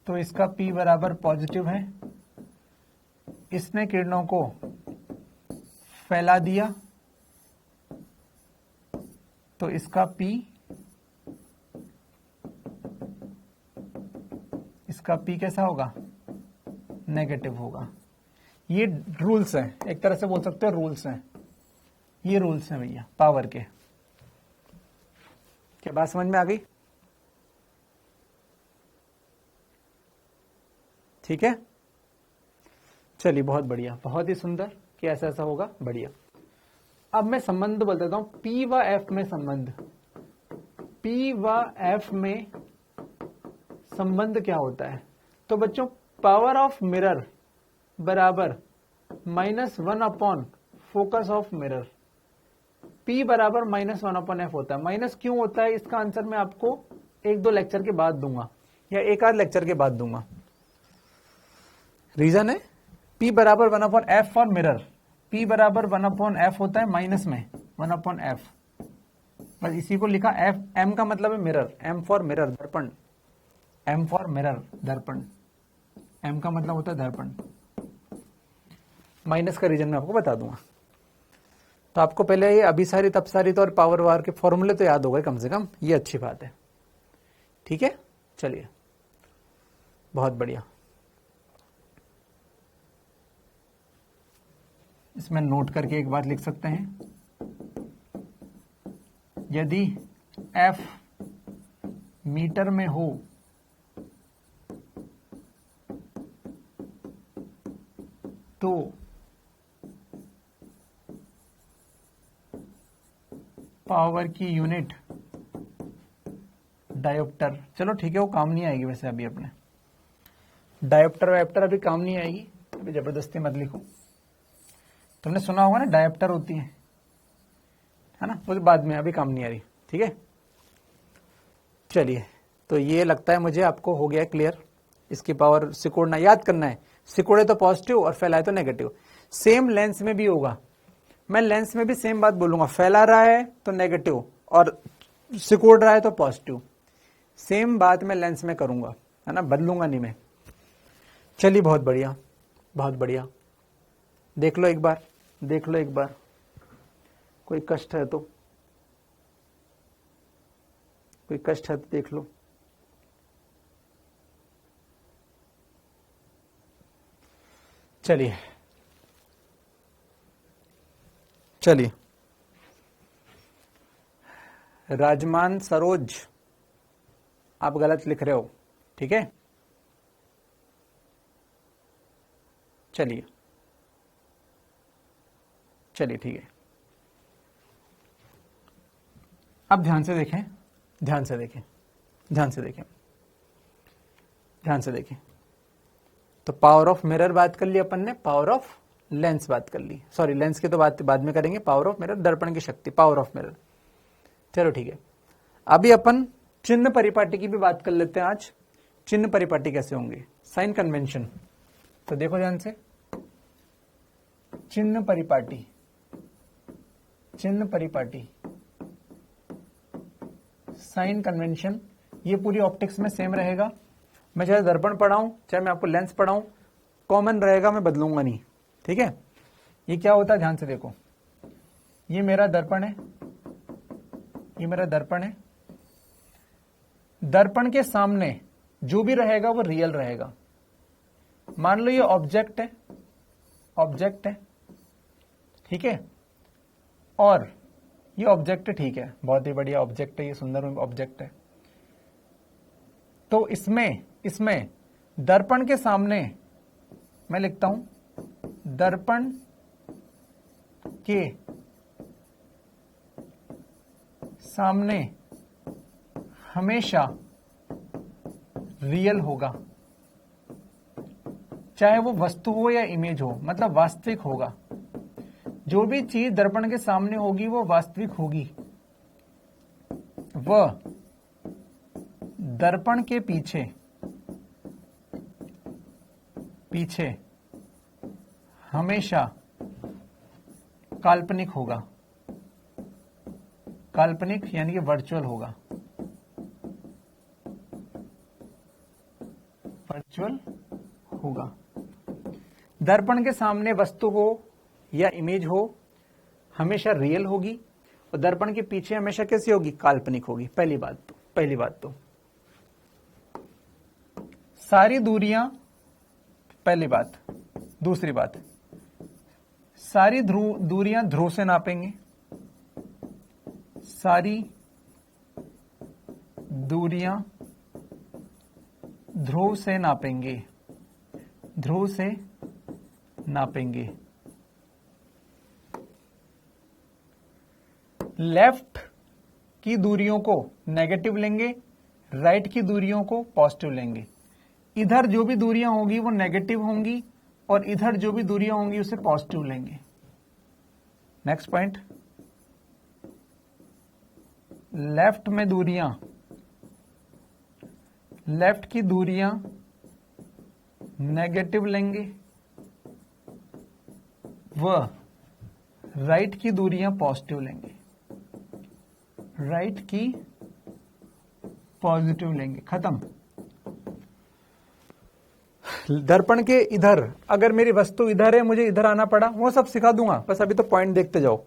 तो इसका P बराबर पॉजिटिव है। इसने किरणों को फैला दिया तो इसका P कैसा होगा? नेगेटिव होगा। ये रूल्स हैं, एक तरह से बोल सकते हो रूल्स हैं, ये रूल्स हैं भैया पावर के। क्या बात समझ में आ गई? ठीक है, चलिए बहुत बढ़िया, बहुत ही सुंदर कि ऐसा ऐसा होगा, बढ़िया। अब मैं संबंध बोल देता हूं, P व F में संबंध, P व F में संबंध क्या होता है? तो बच्चों पावर ऑफ मिरर बराबर -1 upon focus of mirror, P बराबर -1 अपॉन F होता है। माइनस क्यों होता है इसका आंसर मैं आपको 1-2 लेक्चर के बाद दूंगा, या एक आध लेक्चर के बाद दूंगा। रीजन है P बराबर 1 upon F for mirror, P बराबर 1 अपॉन F होता है माइनस में 1 अपॉन F, बस इसी को लिखा F। M का मतलब है मिरर, M फॉर मिरर दर्पण, M फॉर मिरर दर्पण, M का मतलब होता है दर्पण। माइनस का रीजन मैं आपको बता दूंगा। तो आपको पहले ये अभिसारित अपसारित और पावर वार के फॉर्मूले तो याद हो गए कम से कम, ये अच्छी बात है। ठीक है, चलिए बहुत बढ़िया। इसमें नोट करके एक बात लिख सकते हैं, यदि F मीटर में हो तो पावर की यूनिट डायोप्टर, चलो ठीक है वो काम नहीं आएगी वैसे अभी अपने, डायोप्टर वायोप्टर अभी काम नहीं आएगी, अभी जबरदस्ती मत लिखो। तुमने सुना होगा ना डायोप्टर होती है ना, वो बाद में, अभी काम नहीं आ रही। ठीक है, चलिए तो ये लगता है मुझे आपको हो गया क्लियर। इसकी पावर सिकोड़ना याद करना है, सिकोड़े तो पॉजिटिव और फैलाए तो नेगेटिव। सेम लेंस में भी होगा, मैं लेंस में भी सेम बात बोलूंगा, फैला रहा है तो नेगेटिव और सिकोड़ रहा है तो पॉजिटिव, सेम बात मैं लेंस में करूंगा, है ना, बदलूंगा नहीं मैं। चलिए बहुत बढ़िया, बहुत बढ़िया। देख लो एक बार, देख लो एक बार, कोई कष्ट है तो, कोई कष्ट है तो देख लो। चलिए चलिए, राजमान सरोज आप गलत लिख रहे हो, ठीक है। चलिए चलिए ठीक है, अब ध्यान से देखें, ध्यान से देखें, ध्यान से देखें, ध्यान से देखें। तो पावर ऑफ मिरर बात कर ली अपन ने, पावर ऑफ लेंस बात कर ली, सॉरी लेंस की तो बात बाद में करेंगे, पावर ऑफ मिरर दर्पण की शक्ति, पावर ऑफ मिरर। चलो ठीक है, अभी अपन चिन्ह परिपाटी की भी बात कर लेते हैं आज। चिन्ह परिपाटी कैसे होंगे, साइन कन्वेंशन। तो देखो ध्यान से, चिन्ह परिपाटी, चिन्ह परिपाटी, साइन कन्वेंशन, ये पूरी ऑप्टिक्स में सेम रहेगा। मैं चाहे दर्पण पढ़ाऊं चाहे मैं आपको लेंस पढ़ाऊं, कॉमन रहेगा, मैं बदलूंगा नहीं, ठीक है। ये क्या होता है ध्यान से देखो, ये मेरा दर्पण है, ये मेरा दर्पण है, दर्पण के सामने जो भी रहेगा वो रियल रहेगा। मान लो ये ऑब्जेक्ट है, ऑब्जेक्ट है, ठीक है, और ये ऑब्जेक्ट ठीक है, बहुत ही बढ़िया ऑब्जेक्ट है, ये सुंदर ऑब्जेक्ट है। तो इसमें दर्पण के सामने मैं लिखता हूं, दर्पण के सामने हमेशा रियल होगा, चाहे वो वस्तु हो या इमेज हो, मतलब वास्तविक होगा। जो भी चीज दर्पण के सामने होगी वो वास्तविक होगी, वह दर्पण के पीछे हमेशा काल्पनिक होगा, काल्पनिक यानी कि वर्चुअल होगा, वर्चुअल होगा। दर्पण के सामने वस्तु हो या इमेज हो, हमेशा रियल होगी और दर्पण के पीछे हमेशा कैसी होगी, काल्पनिक होगी। पहली बात तो सारी दूरियां, पहली बात। दूसरी बात, सारी दूरियां ध्रुव से नापेंगे, सारी दूरियां ध्रुव से नापेंगे, ध्रुव से नापेंगे। लेफ्ट की दूरियों को नेगेटिव लेंगे, राइट की दूरियों को पॉजिटिव लेंगे। इधर जो भी दूरियां होंगी वो नेगेटिव होंगी और इधर जो भी दूरियां होंगी उसे पॉजिटिव लेंगे। नेक्स्ट पॉइंट, लेफ्ट में दूरियां, लेफ्ट की दूरियां नेगेटिव लेंगे व राइट की दूरियां पॉजिटिव लेंगे, राइट की पॉजिटिव लेंगे। खत्म। दर्पण के इधर अगर मेरी वस्तु इधर है, मुझे इधर आना पड़ा, वो सब सिखा दूंगा, बस अभी तो पॉइंट देखते जाओ,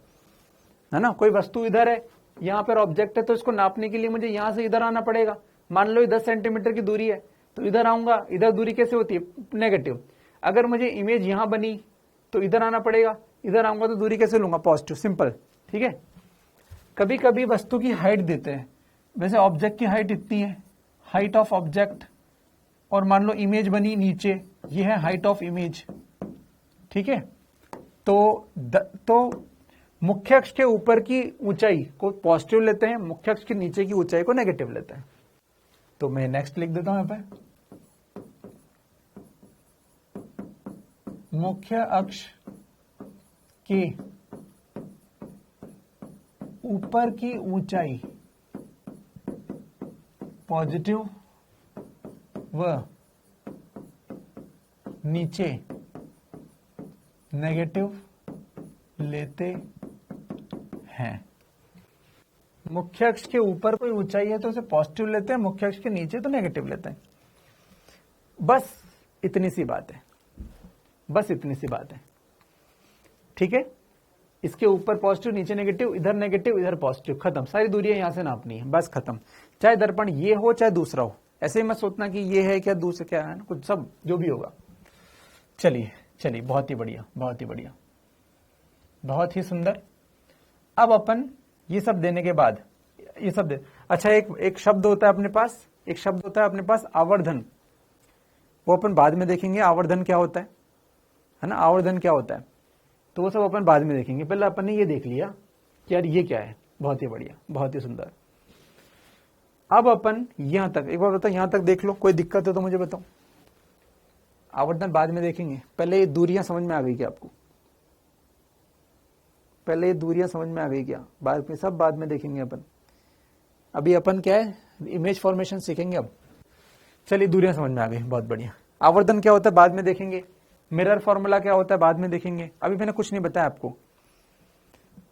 है ना। कोई वस्तु इधर है, यहां पर ऑब्जेक्ट है, तो इसको नापने के लिए मुझे यहां से इधर आना पड़ेगा। मान लो 10 सेंटीमीटर की दूरी है, तो इधर आऊंगा, इधर दूरी कैसे होती है, नेगेटिव। अगर मुझे इमेज यहां बनी तो इधर आना पड़ेगा, इधर आऊंगा तो दूरी कैसे लूंगा, पॉजिटिव, सिंपल। ठीक है। कभी कभी वस्तु की हाइट देते हैं, वैसे ऑब्जेक्ट की हाइट इतनी है, हाइट ऑफ ऑब्जेक्ट, और मान लो इमेज बनी नीचे, ये है हाइट ऑफ इमेज। ठीक है। तो मुख्य अक्ष के ऊपर की ऊंचाई को पॉजिटिव लेते हैं, मुख्य अक्ष के नीचे की ऊंचाई को नेगेटिव लेते हैं। तो मैं नेक्स्ट लिख देता हूं यहां पे, मुख्य अक्ष के ऊपर की ऊंचाई पॉजिटिव व नीचे नेगेटिव लेते हैं। मुख्य अक्ष के ऊपर कोई ऊंचाई है तो उसे पॉजिटिव लेते हैं, मुख्य अक्ष के नीचे तो नेगेटिव लेते हैं। बस इतनी सी बात है, बस इतनी सी बात है। ठीक है। इसके ऊपर पॉजिटिव, नीचे नेगेटिव, इधर पॉजिटिव, खत्म। सारी दूरियां यहां से नापनी है, बस खत्म। चाहे दर्पण ये हो चाहे दूसरा हो, ऐसे ही मत सोचना कि ये है क्या दूसरा क्या है, कुछ सब जो भी होगा। चलिए, बहुत ही बढ़िया, बहुत ही बढ़िया, बहुत ही सुंदर। अब अपन ये सब देने के बाद ये सब अच्छा, एक शब्द होता है अपने पास, एक शब्द होता है अपने पास आवर्धन। वो अपन बाद में देखेंगे, आवर्धन क्या होता है ना, आवर्धन क्या होता है, तो वो सब अपन बाद में देखेंगे। पहले अपन ने ये देख लिया कि यार ये क्या है, बहुत ही बढ़िया, बहुत ही सुंदर। अब अपन यहां तक, एक बार बताओ, यहां तक देख लो, कोई दिक्कत है तो मुझे बताओ। आवर्धन बाद में देखेंगे, पहले ये दूरियां समझ में आ गई क्या आपको, पहले ये दूरियां समझ में आ गई क्या, बाद में सब बाद में देखेंगे अपन। अभी अपन क्या है, इमेज फॉर्मेशन सीखेंगे अब। चलिए, दूरियां समझ में आ गई, बहुत बढ़िया। आवर्धन क्या होता है बाद में देखेंगे, मिरर फॉर्मूला क्या होता है बाद में देखेंगे। अभी मैंने कुछ नहीं बताया आपको,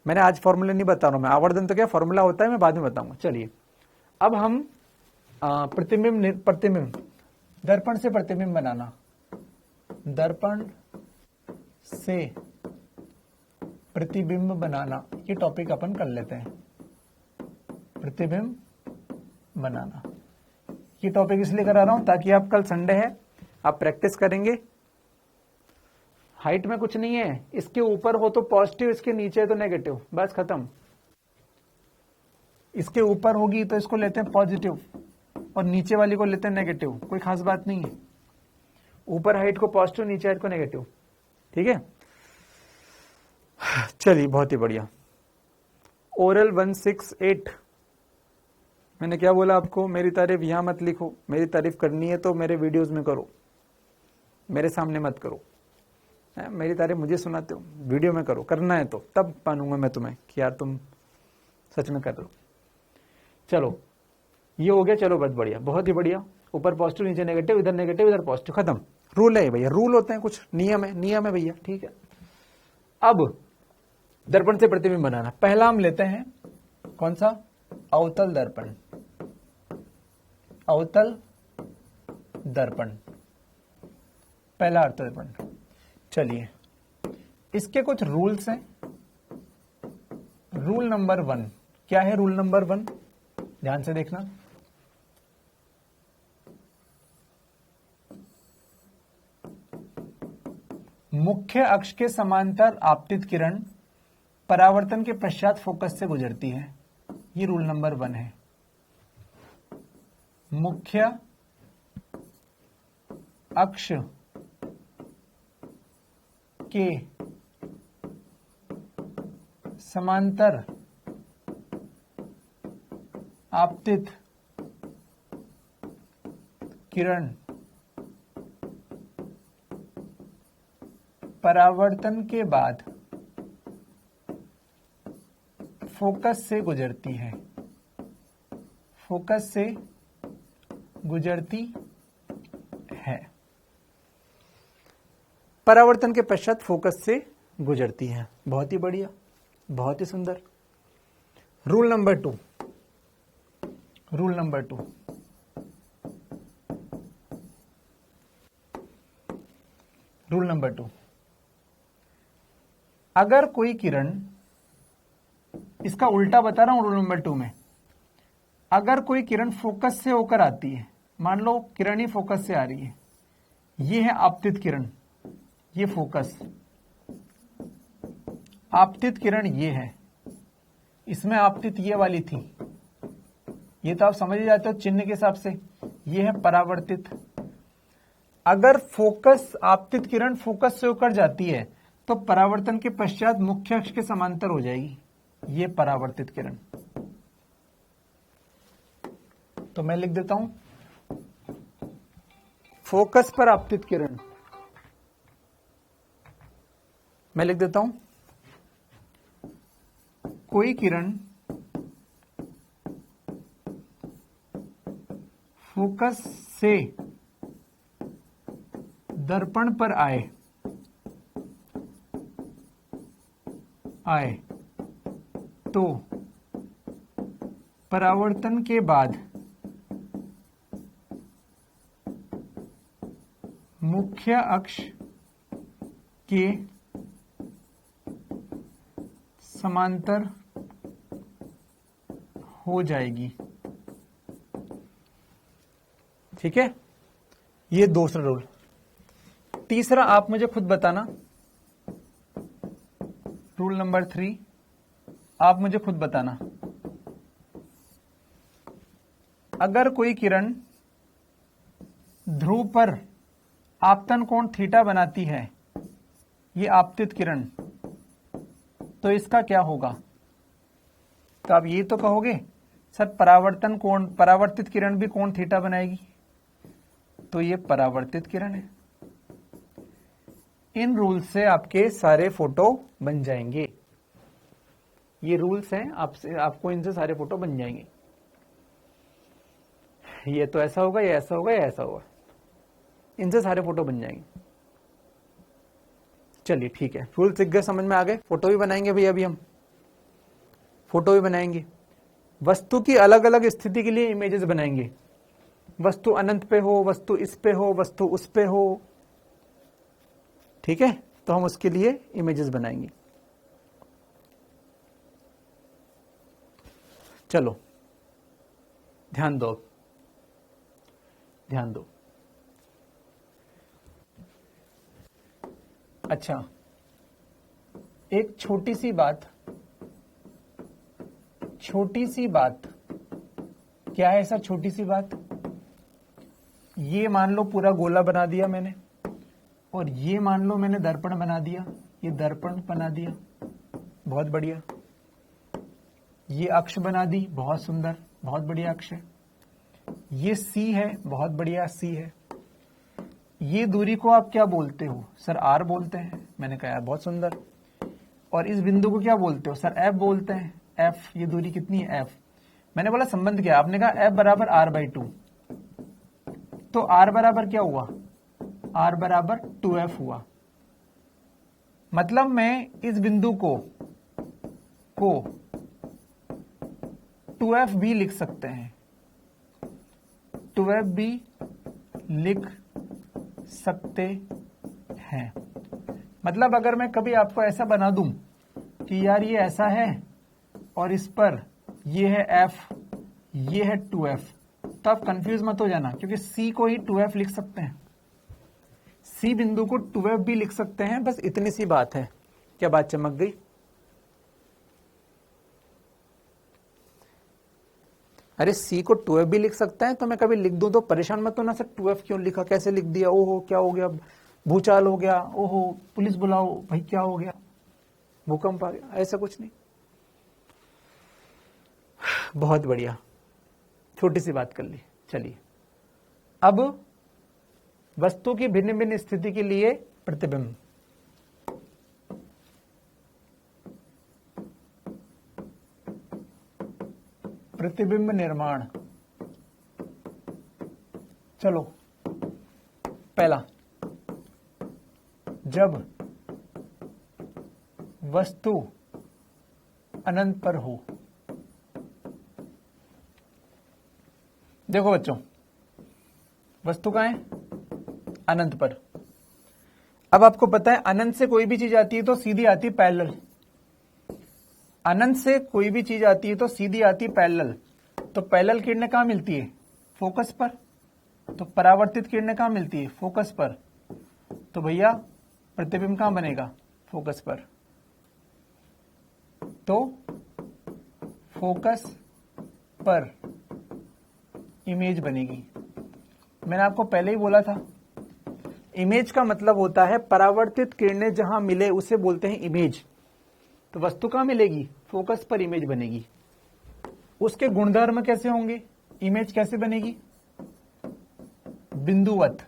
मैंने आज फॉर्मूला नहीं बता रहा हूं मैं, आवर्धन तो क्या फॉर्मूला होता है मैं बाद में बताऊंगा। चलिए, अब हम प्रतिबिंब, दर्पण से प्रतिबिंब बनाना, दर्पण से प्रतिबिंब बनाना, ये टॉपिक अपन कर लेते हैं। प्रतिबिंब बनाना, ये टॉपिक इसलिए करा रहा हूं ताकि आप कल संडे है, आप प्रैक्टिस करेंगे। हाइट में कुछ नहीं है, इसके ऊपर हो तो पॉजिटिव, इसके नीचे तो नेगेटिव, बस खत्म। इसके ऊपर होगी तो इसको लेते हैं पॉजिटिव और नीचे वाली को लेते हैं नेगेटिव, कोई खास बात नहीं है। ऊपर हाइट को पॉजिटिव, नीचे हाइट को नेगेटिव। ठीक है। चलिए, बहुत ही बढ़िया। ओरल 168, मैंने क्या बोला आपको, मेरी तारीफ यहां मत लिखो, मेरी तारीफ करनी है तो मेरे वीडियोस में करो, मेरे सामने मत करो। मेरी तारीफ मुझे सुनाते हो, वीडियो में करो, करना है तो तब मानूंगा मैं तुम्हें कि यार तुम सच में कर रहे हो। चलो, ये हो गया, चलो बहुत बढ़िया, बहुत ही बढ़िया। ऊपर पॉजिटिव, नीचे नेगेटिव, इधर पॉजिटिव, खत्म। रूल है भैया, रूल होते हैं, कुछ नियम है भैया। ठीक है। अब दर्पण से प्रतिबिंब बनाना, पहला हम लेते हैं कौन सा, अवतल दर्पण, अवतल दर्पण, पहला अवतल दर्पण। चलिए, इसके कुछ रूल्स हैं, रूल नंबर 1 क्या है? रूल नंबर 1 ध्यान से देखना, मुख्य अक्ष के समांतर आपतित किरण परावर्तन के पश्चात फोकस से गुजरती है। ये रूल नंबर 1 है। मुख्य अक्ष के समांतर आपतित किरण परावर्तन के बाद फोकस से गुजरती है। फोकस से गुजरती है, परावर्तन के पश्चात फोकस से गुजरती है। बहुत ही बढ़िया, बहुत ही सुंदर। Rule number 2, rule number 2, rule number 2, अगर कोई किरण, इसका उल्टा बता रहा हूं रूल नंबर 2 में, अगर कोई किरण फोकस से होकर आती है, मान लो किरण ही फोकस से आ रही है, ये है आपतित किरण, ये फोकस, आपतित किरण ये है, इसमें आपतित ये वाली थी, ये तो आप समझ ही जाते हो चिन्ह के हिसाब से, ये है परावर्तित। अगर फोकस, आपतित किरण फोकस से होकर जाती है तो परावर्तन के पश्चात मुख्य अक्ष के समांतर हो जाएगी, ये परावर्तित किरण। तो मैं लिख देता हूं, फोकस पर आपतित किरण, मैं लिख देता हूं, कोई किरण फोकस से दर्पण पर आए तो परावर्तन के बाद मुख्य अक्ष के समांतर हो जाएगी। ठीक है, ये दूसरा रूल। तीसरा आप मुझे खुद बताना, रूल नंबर 3 आप मुझे खुद बताना, अगर कोई किरण ध्रुव पर आपतन कोण थीटा बनाती है, ये आपतित किरण, तो इसका क्या होगा? तो आप ये तो कहोगे सर परावर्तन कोण, परावर्तित किरण भी कोण थीटा बनाएगी, तो ये परावर्तित किरण है। इन रूल से आपके सारे फोटो बन जाएंगे, ये रूल्स हैं, आपको इनसे सारे फोटो बन जाएंगे। ये तो ऐसा होगा, ये ऐसा होगा, ये ऐसा होगा, इनसे सारे फोटो बन जाएंगे। चलिए ठीक है, रूल सीख गए, समझ में आ गए। फोटो भी बनाएंगे भैया, अभी हम फोटो भी बनाएंगे। वस्तु की अलग अलग स्थिति के लिए इमेजेस बनाएंगे। वस्तु अनंत पे हो, वस्तु इस पे हो, वस्तु उस पे हो, ठीक है, तो हम उसके लिए इमेजेस बनाएंगे। चलो ध्यान दो, ध्यान दो। अच्छा, एक छोटी सी बात, छोटी सी बात क्या है सर? छोटी सी बात, ये मान लो पूरा गोला बना दिया मैंने, और ये मान लो मैंने दर्पण बना दिया, ये दर्पण बना दिया, बहुत बढ़िया। ये अक्ष बना दी, बहुत सुंदर, बहुत बढ़िया अक्ष है। ये सी है, बहुत बढ़िया सी है। ये दूरी को आप क्या बोलते हो? सर आर बोलते हैं। मैंने कहा बहुत सुंदर। और इस बिंदु को क्या बोलते हो? सर एफ बोलते हैं। एफ, ये दूरी कितनी है? एफ। मैंने बोला संबंध क्या? आपने कहा एफ बराबर आर बाई 2। तो आर बराबर क्या हुआ? आर बराबर 2f हुआ। मतलब मैं इस बिंदु को 2f भी लिख सकते हैं, 2f भी लिख सकते हैं। मतलब अगर मैं कभी आपको ऐसा बना दूं कि यार ये ऐसा है और इस पर ये है f, ये है 2f। तो आप कंफ्यूज मत हो जाना, क्योंकि c को ही 2f लिख सकते हैं, c बिंदु को 2f भी लिख सकते हैं, बस इतनी सी बात है। क्या बात चमक गई? अरे c को 2f भी लिख सकते हैं, तो मैं कभी लिख दूं तो परेशान मत होना, सर 2f क्यों लिखा, कैसे लिख दिया, ओहो क्या हो गया, भूचाल हो गया, ओहो पुलिस बुलाओ भाई क्या हो गया, भूकंप आ गया, ऐसा कुछ नहीं। बहुत बढ़िया, छोटी सी बात कर ली। चलिए अब वस्तु की भिन्न भिन्न स्थिति के लिए प्रतिबिंब। प्रतिबिंब निर्माण। चलो पहला, जब वस्तु अनंत पर हो। देखो बच्चों, वस्तु कहाँ है? अनंत पर। अब आपको पता है अनंत से कोई भी चीज आती है तो सीधी आती है पैरेलल। अनंत से कोई भी चीज आती है तो सीधी आती है पैरेलल। तो पैरेलल किरणें कहाँ मिलती है? फोकस पर। तो परावर्तित किरणें कहाँ मिलती है? फोकस पर। तो भैया प्रतिबिंब कहाँ बनेगा? फोकस पर। तो फोकस पर इमेज बनेगी। मैंने आपको पहले ही बोला था, इमेज का मतलब होता है परावर्तित किरणें जहां मिले उसे बोलते हैं इमेज। तो वस्तु कहां मिलेगी? फोकस पर इमेज बनेगी। उसके गुणधर्म कैसे होंगे? इमेज कैसे बनेगी? बिंदुवत,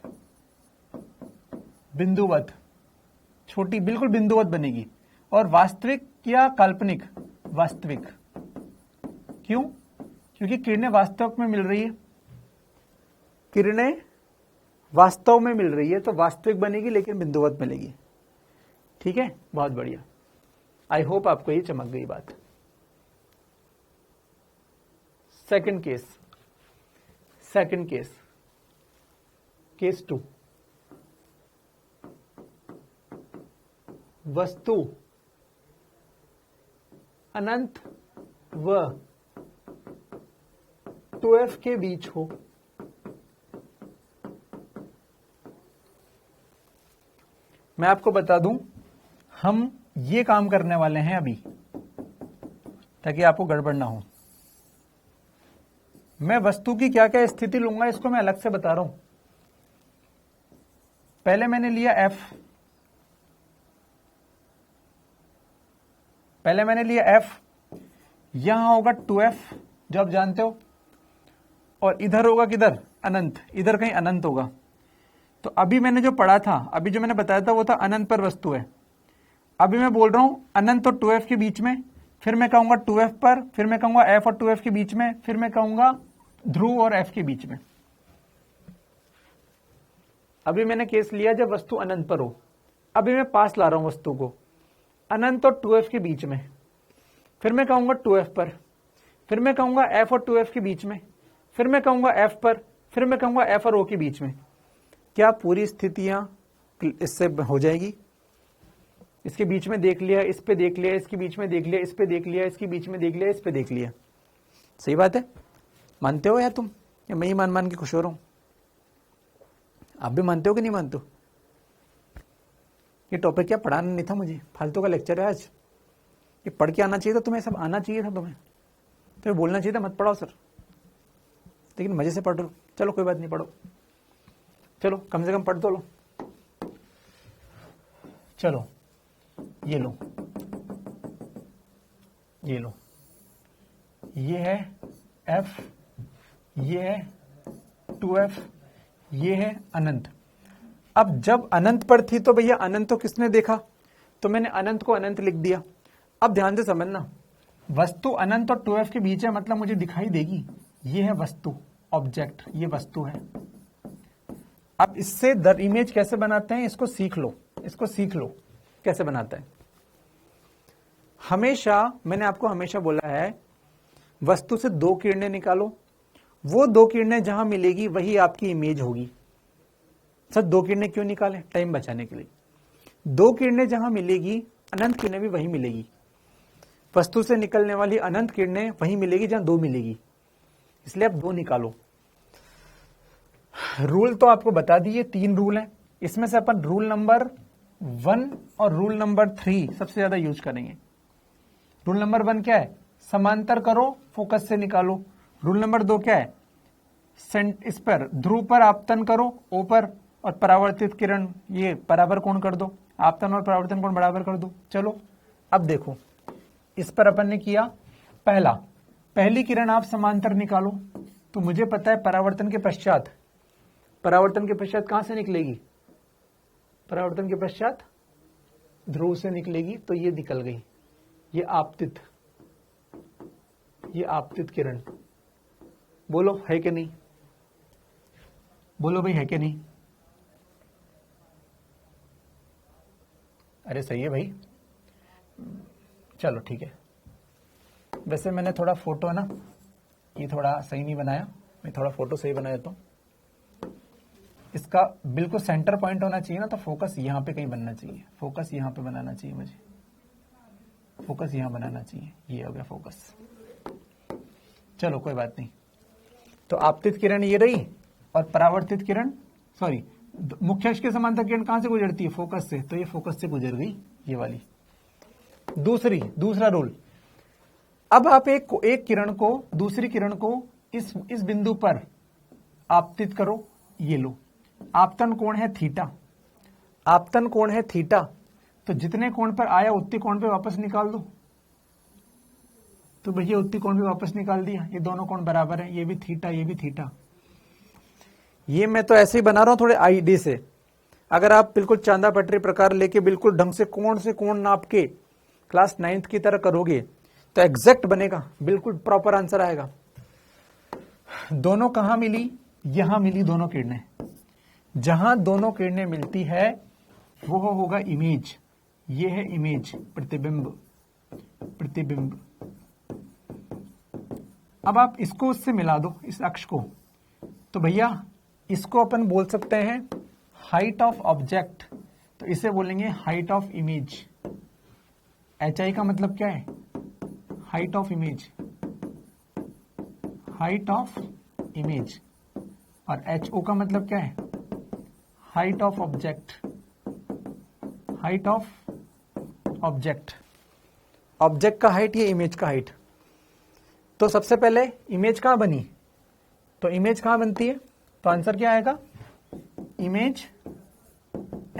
बिंदुवत, छोटी, बिल्कुल बिंदुवत बनेगी। और वास्तविक या काल्पनिक? वास्तविक। क्यों? क्योंकि किरणें वास्तव में मिल रही है, किरणें वास्तव में मिल रही है, तो वास्तविक बनेगी लेकिन बिंदुवत मिलेगी। ठीक है, बहुत बढ़िया। आई होप आपको ये चमक गई बात। Second case, second case, case 2। वस्तु अनंत व 2f के बीच हो। मैं आपको बता दूं, हम ये काम करने वाले हैं अभी, ताकि आपको गड़बड़ ना हो। मैं वस्तु की क्या क्या स्थिति लूंगा इसको मैं अलग से बता रहा हूं। पहले मैंने लिया f, पहले मैंने लिया f, यहां होगा 2f जो आप जानते हो, और इधर होगा किधर? अनंत, इधर कहीं अनंत होगा। तो अभी मैंने जो पढ़ा था, अभी जो मैंने बताया था वो था अनंत पर वस्तु है। अभी मैं बोल रहा हूं अनंत और 2f के बीच में, फिर मैं कहूंगा 2f पर, फिर मैं कहूंगा f और 2f के बीच में, फिर मैं कहूंगा ध्रुव और f के बीच में। अभी मैंने केस लिया जब वस्तु अनंत पर हो। अभी मैं पास ला रहा हूं वस्तु को, अनंत और 2f के बीच में, फिर मैं कहूंगा 2f पर, फिर मैं कहूंगा f और 2f के बीच में, फिर मैं कहूंगा f पर, फिर मैं कहूंगा f और o के बीच में। क्या पूरी स्थितियां इससे हो जाएगी? इसके बीच में देख लिया, इस पे देख लिया, इसके बीच में देख लिया, इस पे देख लिया, इसके बीच में देख लिया, इस पे देख लिया। सही बात है? मानते हो या तुम, या मैं ही मान मान के खुश हो रहा हूं? आप भी मानते हो कि नहीं मानते हो? ये टॉपिक क्या पढ़ाना नहीं था मुझे, फालतू का लेक्चर है आज। ये पढ़ के आना चाहिए था तुम्हें, सब आना चाहिए था तुम्हें, तो बोलना चाहिए था मत पढ़ाओ सर, लेकिन मजे से पढ़ लो। चलो कोई बात नहीं, पढ़ो, चलो कम से कम पढ़ तो लो। चलो ये लो, ये लो, ये है f, ये है 2f, ये है अनंत। अब जब अनंत पर थी तो भैया अनंत तो किसने देखा? तो मैंने अनंत को अनंत लिख दिया। अब ध्यान से समझना, वस्तु अनंत और 2f के बीच है, मतलब मुझे दिखाई देगी। ये है वस्तु, ऑब्जेक्ट, ये वस्तु है। अब इससे दर इमेज कैसे बनाते हैं इसको सीख लो, इसको सीख लो कैसे बनाता है। हमेशा, मैंने आपको हमेशा बोला है, वस्तु से 2 किरणें निकालो, वो 2 किरणें जहां मिलेगी वही आपकी इमेज होगी। सर 2 किरणें क्यों निकालें? टाइम बचाने के लिए। 2 किरणें जहां मिलेगी, अनंत किरणें भी वही मिलेगी। वस्तु से निकलने वाली अनंत किरणें वहीं मिलेगी जहां 2 मिलेगी, इसलिए आप 2 निकालो। रूल तो आपको बता दिए, 3 रूल हैं, इसमें से अपन रूल नंबर 1 और रूल नंबर 3 सबसे ज्यादा यूज करेंगे। रूल नंबर 1 क्या है? समांतर करो, फोकस से निकालो। रूल नंबर 2 क्या है? इस पर ध्रुव पर आपतन करो O पर, और परावर्तित किरण ये बराबर कोण कर दो, आपतन और परावर्तन कोण बराबर कर दो। चलो अब देखो, इस पर अपन ने किया पहली किरण आप समांतर निकालो, तो मुझे पता है परावर्तन के पश्चात कहां से निकलेगी? परावर्तन के पश्चात ध्रुव से निकलेगी, तो ये निकल गई, ये आपतित किरण। बोलो है कि नहीं? बोलो भाई, है कि नहीं? अरे सही है भाई, चलो ठीक है। वैसे मैंने थोड़ा फोटो है ना, ये थोड़ा सही नहीं बनाया, मैं थोड़ा फोटो सही बना देता हूँ। इसका बिल्कुल सेंटर पॉइंट होना चाहिए ना, तो फोकस यहाँ पे कहीं बनना चाहिए, फोकस यहाँ पे बनाना चाहिए, मुझे फोकस यहाँ बनाना चाहिए, ये हो गया फोकस। चलो कोई बात नहीं। तो आपतित किरण ये रही, और परावर्तित किरण, सॉरी, मुख्य अक्ष के समांतर किरण कहां से गुजरती है? फोकस से, तो ये फोकस से गुजर गई, ये वाली। दूसरा रूल, अब आप एक किरण को, दूसरी किरण को इस बिंदु पर आपतित करो, ये लो, आपतन कोण है थीटा, तो जितने कोण पर आया उतने कोण पे वापस निकाल दो। तो भैया उतनी कोण पे वापस निकाल दिया, ये दोनों कोण बराबर है, ये भी थीटा, ये भी थीटा। ये मैं तो ऐसे ही बना रहा हूं थोड़े आईडी से। अगर आप बिल्कुल चांदा पटरी प्रकार लेके बिल्कुल ढंग से कोण नाप के क्लास 9th की तरह करोगे तो एग्जैक्ट बनेगा, बिल्कुल प्रॉपर आंसर आएगा। दोनों कहां मिली? यहां मिली दोनों किरणें। जहां दोनों किरणें मिलती है वो होगा इमेज। ये है इमेज, प्रतिबिंब। अब आप इसको उससे मिला दो, इस अक्ष को, तो भैया इसको अपन बोल सकते हैं हाइट ऑफ ऑब्जेक्ट, तो इसे बोलेंगे हाइट ऑफ इमेज। HI का मतलब क्या है? हाइट ऑफ इमेज, और HO का मतलब क्या है? Height of object. ऑब्जेक्ट का हाइट, ये इमेज का हाइट। तो सबसे पहले इमेज कहां बनी? तो इमेज कहां बनती है? तो आंसर क्या आएगा? इमेज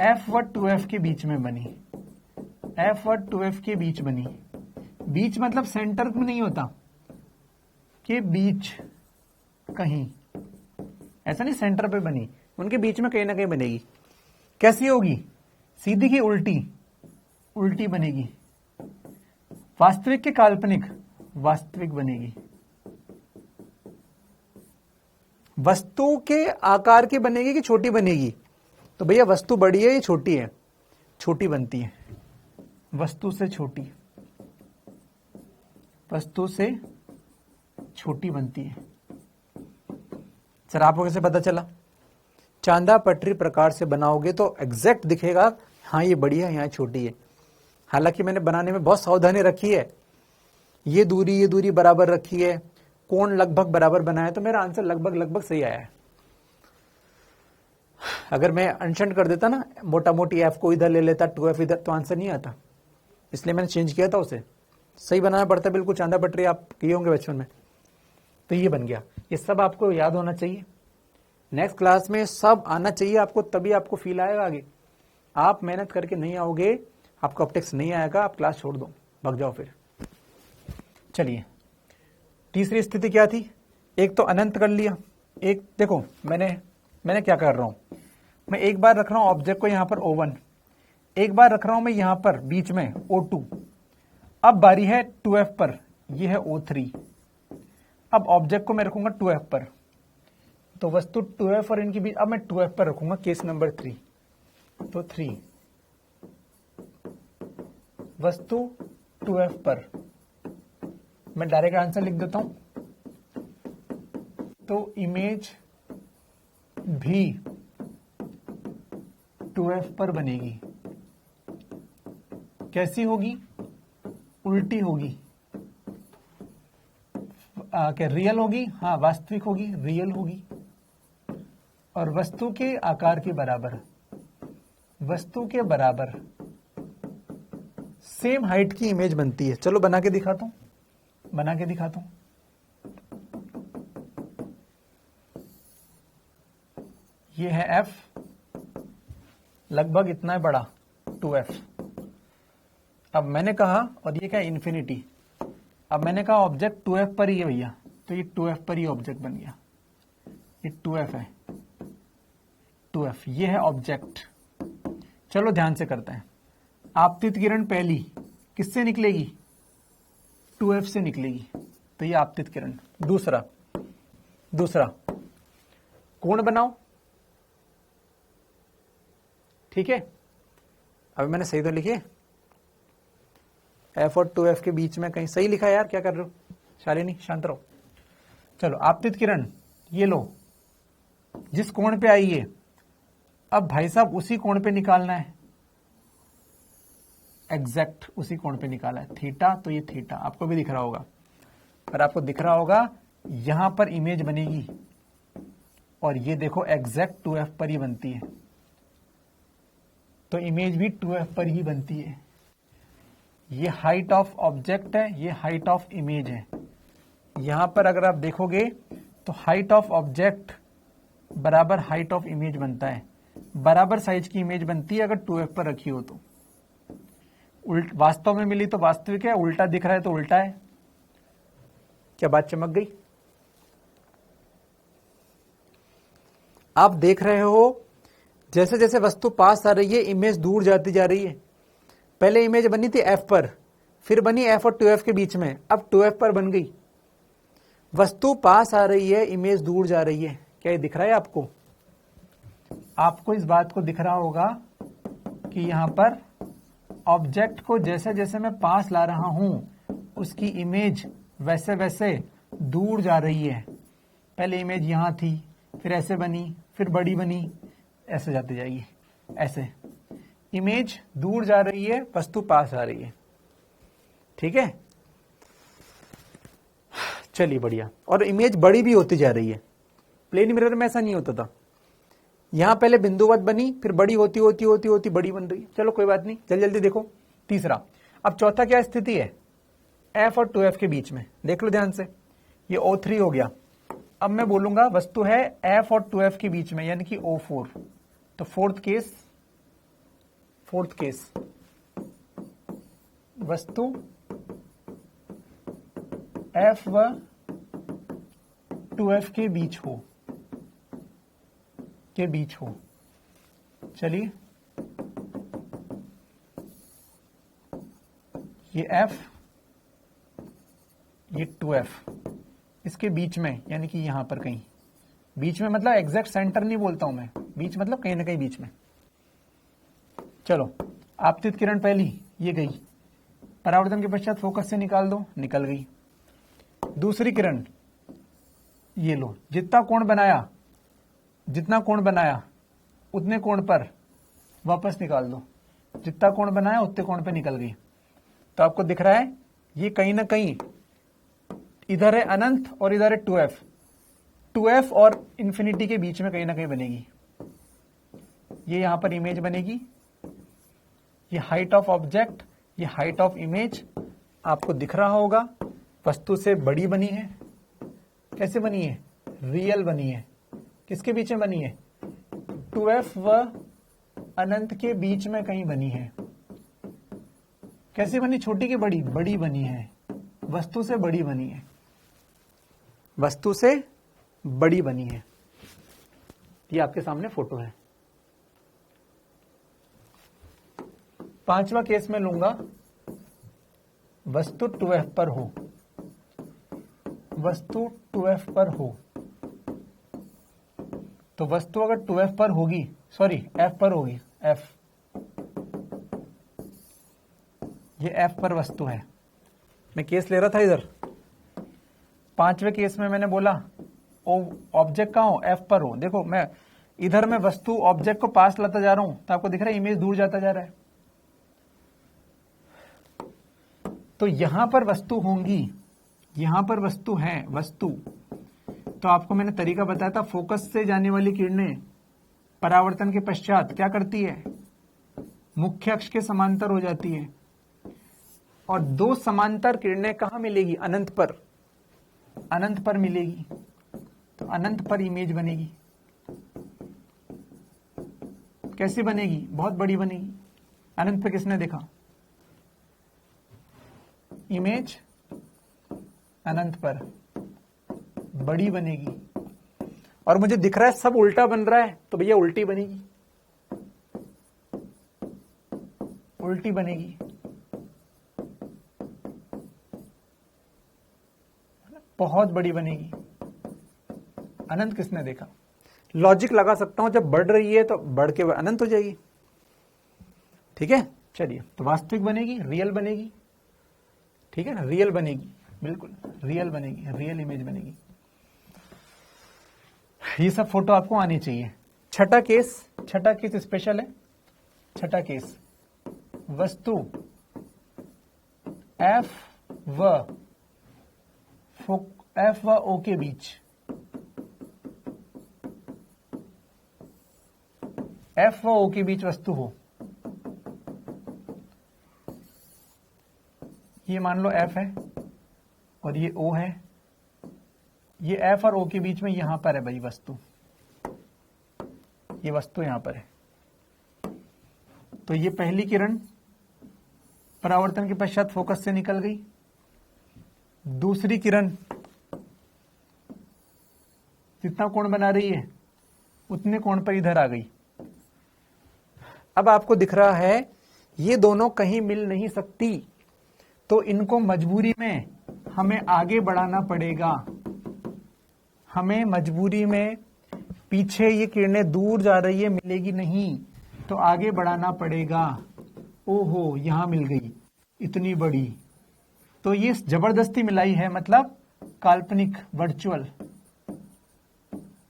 F व 2F के बीच में बनी, F व 2F के बीच बनी। बीच मतलब सेंटर में नहीं होता, के बीच कहीं, ऐसा नहीं सेंटर पे बनी, उनके बीच में कहीं ना कहीं बनेगी। कैसी होगी? सीधी की उल्टी बनेगी। वास्तविक के काल्पनिक? वास्तविक बनेगी। वस्तु के आकार की बनेगी कि छोटी बनेगी? तो भैया वस्तु बड़ी है, ये छोटी है, छोटी बनती है, वस्तु से छोटी बनती है। सर आपको कैसे पता चला? चांदा पटरी प्रकार से बनाओगे तो एग्जैक्ट दिखेगा, हाँ ये बड़ी है, यहाँ छोटी है। हालांकि मैंने बनाने में बहुत सावधानी रखी है, ये दूरी बराबर रखी है, कोण लगभग बराबर बनाया, तो मेरा आंसर लगभग सही आया है। अगर मैं अनशंट कर देता ना, मोटा मोटी F को इधर ले लेता, 2F इधर, तो आंसर नहीं आता। इसलिए मैंने चेंज किया था उसे, सही बनाना पड़ता है। बिल्कुल चांदा पटरी आप किए होंगे बचपन में, तो ये बन गया। ये सब आपको याद होना चाहिए, नेक्स्ट क्लास में सब आना चाहिए आपको, तभी आपको फील आएगा आगे। आप मेहनत करके नहीं आओगे, आपको ऑप्टिक्स नहीं आएगा, आप क्लास छोड़ दो, भाग जाओ फिर। चलिए, तीसरी स्थिति क्या थी? एक तो अनंत कर लिया, एक देखो मैंने क्या कर रहा हूं, मैं एक बार रख रहा हूं ऑब्जेक्ट को यहां पर O1, एक बार रख रहा हूं मैं यहां पर बीच में O2। अब बारी है 2F पर, यह है O3। अब ऑब्जेक्ट को मैं रखूंगा 2F पर, तो वस्तु 2F और इनके बीच, अब मैं 2F पर रखूंगा केस नंबर 3। तो 3 वस्तु 2F पर, मैं डायरेक्ट आंसर लिख देता हूं। तो इमेज भी 2F पर बनेगी। कैसी होगी? उल्टी होगी। क्या रियल होगी? हाँ, वास्तविक होगी, रियल होगी। और वस्तु के आकार के बराबर, वस्तु के बराबर सेम हाइट की इमेज बनती है। चलो बना के दिखाता हूं, बना के दिखाता हूं। ये है f, लगभग इतना है बड़ा, 2f। अब मैंने कहा, और ये क्या है? इन्फिनिटी। अब मैंने कहा ऑब्जेक्ट 2f पर ही है भैया, तो ये 2f पर ही ऑब्जेक्ट बन गया। ये 2f है, 2f ये है ऑब्जेक्ट। चलो ध्यान से करते हैं। आपतित किरण पहली किससे निकलेगी? 2f से निकलेगी, तो ये आपतित किरण। दूसरा कोण बनाओ, ठीक है। अब मैंने सही तो लिखी, f और 2f के बीच में कहीं सही लिखा है यार, क्या कर रहे हो शालिनी? शांत रहो। चलो आपतित किरण ये लो, जिस कोण पे आई है, अब भाई साहब उसी कोण पे निकालना है, एग्जैक्ट उसी कोण पे निकाला है। थीटा, तो ये थीटा आपको भी दिख रहा होगा, पर आपको दिख रहा होगा यहां पर इमेज बनेगी, और ये देखो एग्जैक्ट 2f पर ही बनती है, तो इमेज भी 2f पर ही बनती है। ये हाइट ऑफ ऑब्जेक्ट है, ये हाइट ऑफ इमेज है। यहां पर अगर आप देखोगे तो हाइट ऑफ ऑब्जेक्ट बराबर हाइट ऑफ इमेज बनता है, बराबर साइज की इमेज बनती है अगर 2f पर रखी हो तो। वास्तव में मिली तो वास्तविक है, उल्टा दिख रहा है तो उल्टा है। क्या बात चमक गई? आप देख रहे हो जैसे जैसे वस्तु पास आ रही है, इमेज दूर जाती जा रही है। पहले इमेज बनी थी f पर, फिर बनी f और 2f के बीच में, अब 2f पर बन गई। वस्तु पास आ रही है, इमेज दूर जा रही है। क्या ये दिख रहा है आपको? आपको इस बात को दिख रहा होगा कि यहां पर ऑब्जेक्ट को जैसे जैसे मैं पास ला रहा हूं, उसकी इमेज वैसे वैसे दूर जा रही है। पहले इमेज यहां थी, फिर ऐसे बनी, फिर बड़ी बनी, ऐसे जाती जाएगी। ऐसे इमेज दूर जा रही है, वस्तु पास आ रही है, ठीक है। चलिए बढ़िया। और इमेज बड़ी भी होती जा रही है। प्लेन मिरर में ऐसा नहीं होता था, यहां पहले बिंदुवत बनी, फिर बड़ी होती होती होती होती बड़ी बन रही है। चलो कोई बात नहीं, जल्दी जल्दी देखो। तीसरा, अब चौथा क्या स्थिति है? f और 2f के बीच में, देख लो ध्यान से। ये O3 हो गया। अब मैं बोलूंगा वस्तु है f और 2f के बीच में, यानी कि O4। तो फोर्थ केस वस्तु f व 2f के बीच हो, चलिए ये f, ये 2f, इसके बीच में, यानी कि यहां पर कहीं बीच में, मतलब एग्जैक्ट सेंटर नहीं बोलता हूं मैं, बीच मतलब कहीं ना कहीं बीच में। चलो आपतित किरण पहली ये गई, परावर्तन के पश्चात फोकस से निकाल दो, निकल गई। दूसरी किरण ये लो, जितना कोण बनाया उतने कोण पर वापस निकाल दो, जितना कोण बनाया उतने कोण पे निकल गई। तो आपको दिख रहा है ये कहीं ना कहीं इधर है अनंत और इधर है 2f और इंफिनिटी के बीच में कहीं ना कहीं बनेगी। ये यहां पर इमेज बनेगी, ये हाइट ऑफ ऑब्जेक्ट, ये हाइट ऑफ इमेज आपको दिख रहा होगा। वस्तु से बड़ी बनी है। कैसे बनी है? रियल बनी है। किसके बीच में बनी है? 2f व अनंत के बीच में कहीं बनी है। कैसे बनी? छोटी की बड़ी? बड़ी बनी है, वस्तु से बड़ी बनी है, वस्तु से बड़ी बनी है। ये आपके सामने फोटो है। पांचवा केस में लूंगा, वस्तु 2f पर हो, वस्तु 2f पर हो। तो वस्तु अगर 2f पर होगी, सॉरी f पर होगी, f, ये f पर वस्तु है। मैं केस ले रहा था इधर। पांचवे केस में मैंने बोला ऑब्जेक्ट कहां हो? f पर हो। देखो मैं इधर में वस्तु ऑब्जेक्ट को पास लाता जा रहा हूं, तो आपको दिख रहा है इमेज दूर जाता जा रहा है। तो यहां पर वस्तु होंगी यहां पर वस्तु है, वस्तु, तो आपको मैंने तरीका बताया था, फोकस से जाने वाली किरणें परावर्तन के पश्चात क्या करती है, मुख्य अक्ष के समांतर हो जाती है, और दो समांतर किरणें कहां मिलेगी, अनंत पर, अनंत पर मिलेगी, तो अनंत पर इमेज बनेगी। कैसी बनेगी, बहुत बड़ी बनेगी। अनंत पे किसने देखा, इमेज अनंत पर बड़ी बनेगी। और मुझे दिख रहा है सब उल्टा बन रहा है, तो भैया उल्टी बनेगी, उल्टी बनेगी, बहुत बड़ी बनेगी। अनंत किसने देखा, लॉजिक लगा सकता हूं, जब बढ़ रही है तो बढ़ के अनंत हो जाएगी। ठीक है, चलिए, तो वास्तविक बनेगी, रियल बनेगी, ठीक है ना, रियल बनेगी, बिल्कुल रियल बनेगी, रियल इमेज बनेगी। ये सब फोटो आपको आनी चाहिए। छठा केस, छठा केस स्पेशल है। छठा केस, वस्तु एफ व ओ के बीच, एफ व ओ के बीच वस्तु हो, ये मान लो एफ है और ये ओ है, ये एफ और ओ के बीच में यहां पर है भाई वस्तु, ये वस्तु यहां पर है। तो ये पहली किरण परावर्तन के पश्चात फोकस से निकल गई, दूसरी किरण जितना कोण बना रही है उतने कोण पर इधर आ गई। अब आपको दिख रहा है ये दोनों कहीं मिल नहीं सकती, तो इनको मजबूरी में हमें आगे बढ़ाना पड़ेगा। हमें मजबूरी में, पीछे ये किरणें दूर जा रही है, मिलेगी नहीं, तो आगे बढ़ाना पड़ेगा। ओहो, यहां मिल गई इतनी बड़ी, तो ये जबरदस्ती मिलाई है, मतलब काल्पनिक, वर्चुअल,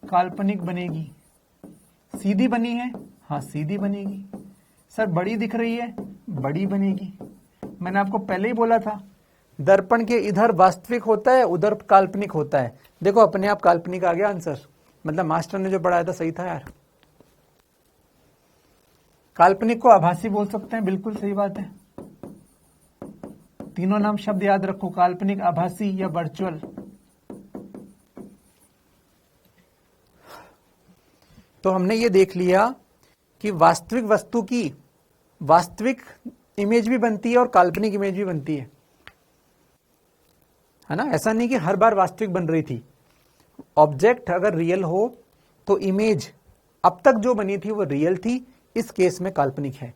काल्पनिक बनेगी। सीधी बनी है, हाँ सीधी बनेगी। सर बड़ी दिख रही है, बड़ी बनेगी। मैंने आपको पहले ही बोला था, दर्पण के इधर वास्तविक होता है, उधर काल्पनिक होता है। देखो अपने आप काल्पनिक आ गया आंसर, मतलब मास्टर ने जो पढ़ाया था सही था यार। काल्पनिक को आभासी बोल सकते हैं, बिल्कुल सही बात है। तीनों नाम शब्द याद रखो, काल्पनिक, आभासी या वर्चुअल। तो हमने ये देख लिया कि वास्तविक वस्तु की वास्तविक इमेज भी बनती है और काल्पनिक इमेज भी बनती है ना। ऐसा नहीं कि हर बार वास्तविक बन रही थी। ऑब्जेक्ट अगर रियल हो तो इमेज अब तक जो बनी थी वो रियल थी, इस केस में काल्पनिक है।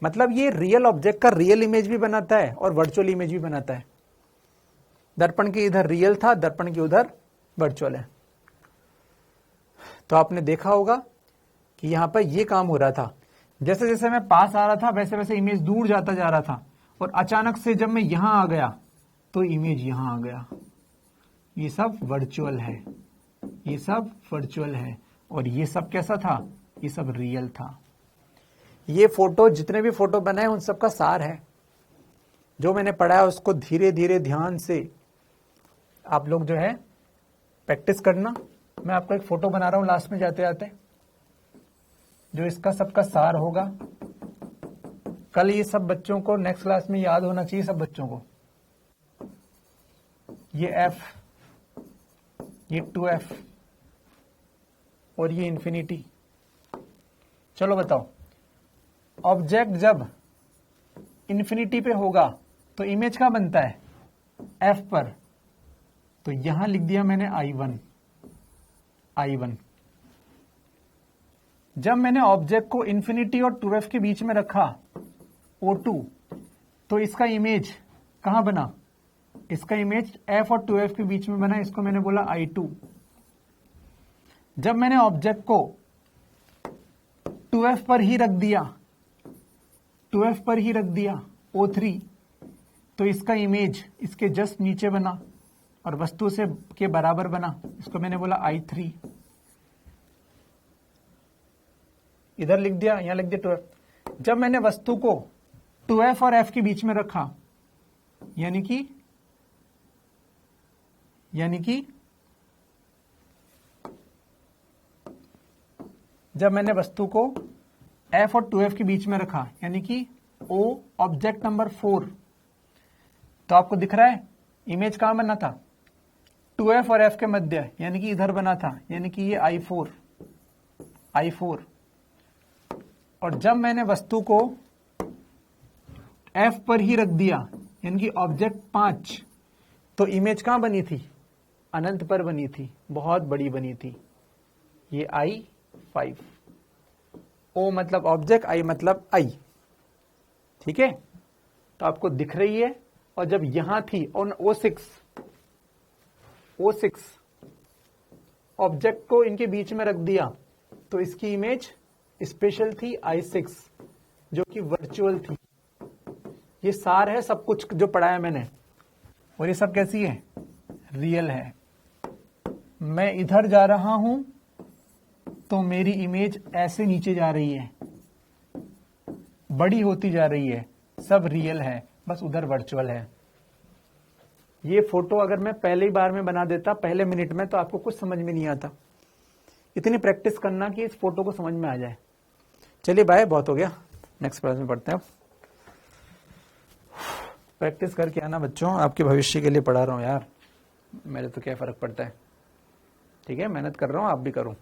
मतलब ये रियल ऑब्जेक्ट का रियल इमेज भी बनाता है और वर्चुअल इमेज भी बनाता है। दर्पण के इधर रियल था, दर्पण के उधर वर्चुअल है। तो आपने देखा होगा कि यहां पर ये काम हो रहा था, जैसे जैसे मैं पास आ रहा था वैसे वैसे इमेज दूर जाता जा रहा था, और अचानक से जब मैं यहां आ गया तो इमेज यहां आ गया। ये सब वर्चुअल है, ये सब वर्चुअल है। और ये सब कैसा था, ये सब रियल था। ये फोटो, जितने भी फोटो बनाए उन सब का सार है। जो मैंने पढ़ा है उसको धीरे धीरे ध्यान से आप लोग जो है प्रैक्टिस करना। मैं आपको एक फोटो बना रहा हूं लास्ट में जाते जाते, जो इसका सबका सार होगा। कल ये सब बच्चों को नेक्स्ट क्लास में याद होना चाहिए, सब बच्चों को। ये एफ, ये 2F और ये इन्फिनिटी। चलो बताओ, ऑब्जेक्ट जब इन्फिनिटी पे होगा तो इमेज कहां बनता है, F पर। तो यहां लिख दिया मैंने I1। जब मैंने ऑब्जेक्ट को इन्फिनिटी और 2F के बीच में रखा, O2, तो इसका इमेज कहां बना, इसका इमेज F और 2F के बीच में बना, इसको मैंने बोला I2। जब मैंने ऑब्जेक्ट को 2F पर ही रख दिया, 2F पर ही रख दिया, O3, तो इसका इमेज इसके जस्ट नीचे बना और वस्तु से के बराबर बना, इसको मैंने बोला I3। इधर लिख दिया, यहां लिख दिया 2F। जब मैंने वस्तु को 2F और F के बीच में रखा, यानी कि यानी कि जब मैंने वस्तु को f और 2f के बीच में रखा, यानी कि O ऑब्जेक्ट नंबर 4, तो आपको दिख रहा है इमेज कहां बना था, 2f और f के मध्य, यानी कि इधर बना था, यानी कि ये I4। और जब मैंने वस्तु को f पर ही रख दिया, यानी कि ऑब्जेक्ट 5, तो इमेज कहां बनी थी, अनंत पर बनी थी, बहुत बड़ी बनी थी, ये I5। O मतलब ऑब्जेक्ट, I मतलब I, ठीक है। तो आपको दिख रही है। और जब यहां थी ऑन O6 ऑब्जेक्ट को इनके बीच में रख दिया, तो इसकी इमेज स्पेशल थी I6, जो कि वर्चुअल थी। ये सार है सब कुछ जो पढ़ाया मैंने, और ये सब कैसी है, रियल है। मैं इधर जा रहा हूं तो मेरी इमेज ऐसे नीचे जा रही है, बड़ी होती जा रही है, सब रियल है, बस उधर वर्चुअल है। ये फोटो अगर मैं पहले ही बार में बना देता, पहले मिनट में, तो आपको कुछ समझ में नहीं आता। इतनी प्रैक्टिस करना कि इस फोटो को समझ में आ जाए। चलिए बाय, बहुत हो गया, नेक्स्ट क्लास में पढ़ते हैं। प्रैक्टिस करके आना बच्चों, आपके भविष्य के लिए पढ़ा रहा हूँ यार, मेरे तो क्या फर्क पड़ता है। ठीक है, मेहनत कर रहा हूँ, आप भी करो।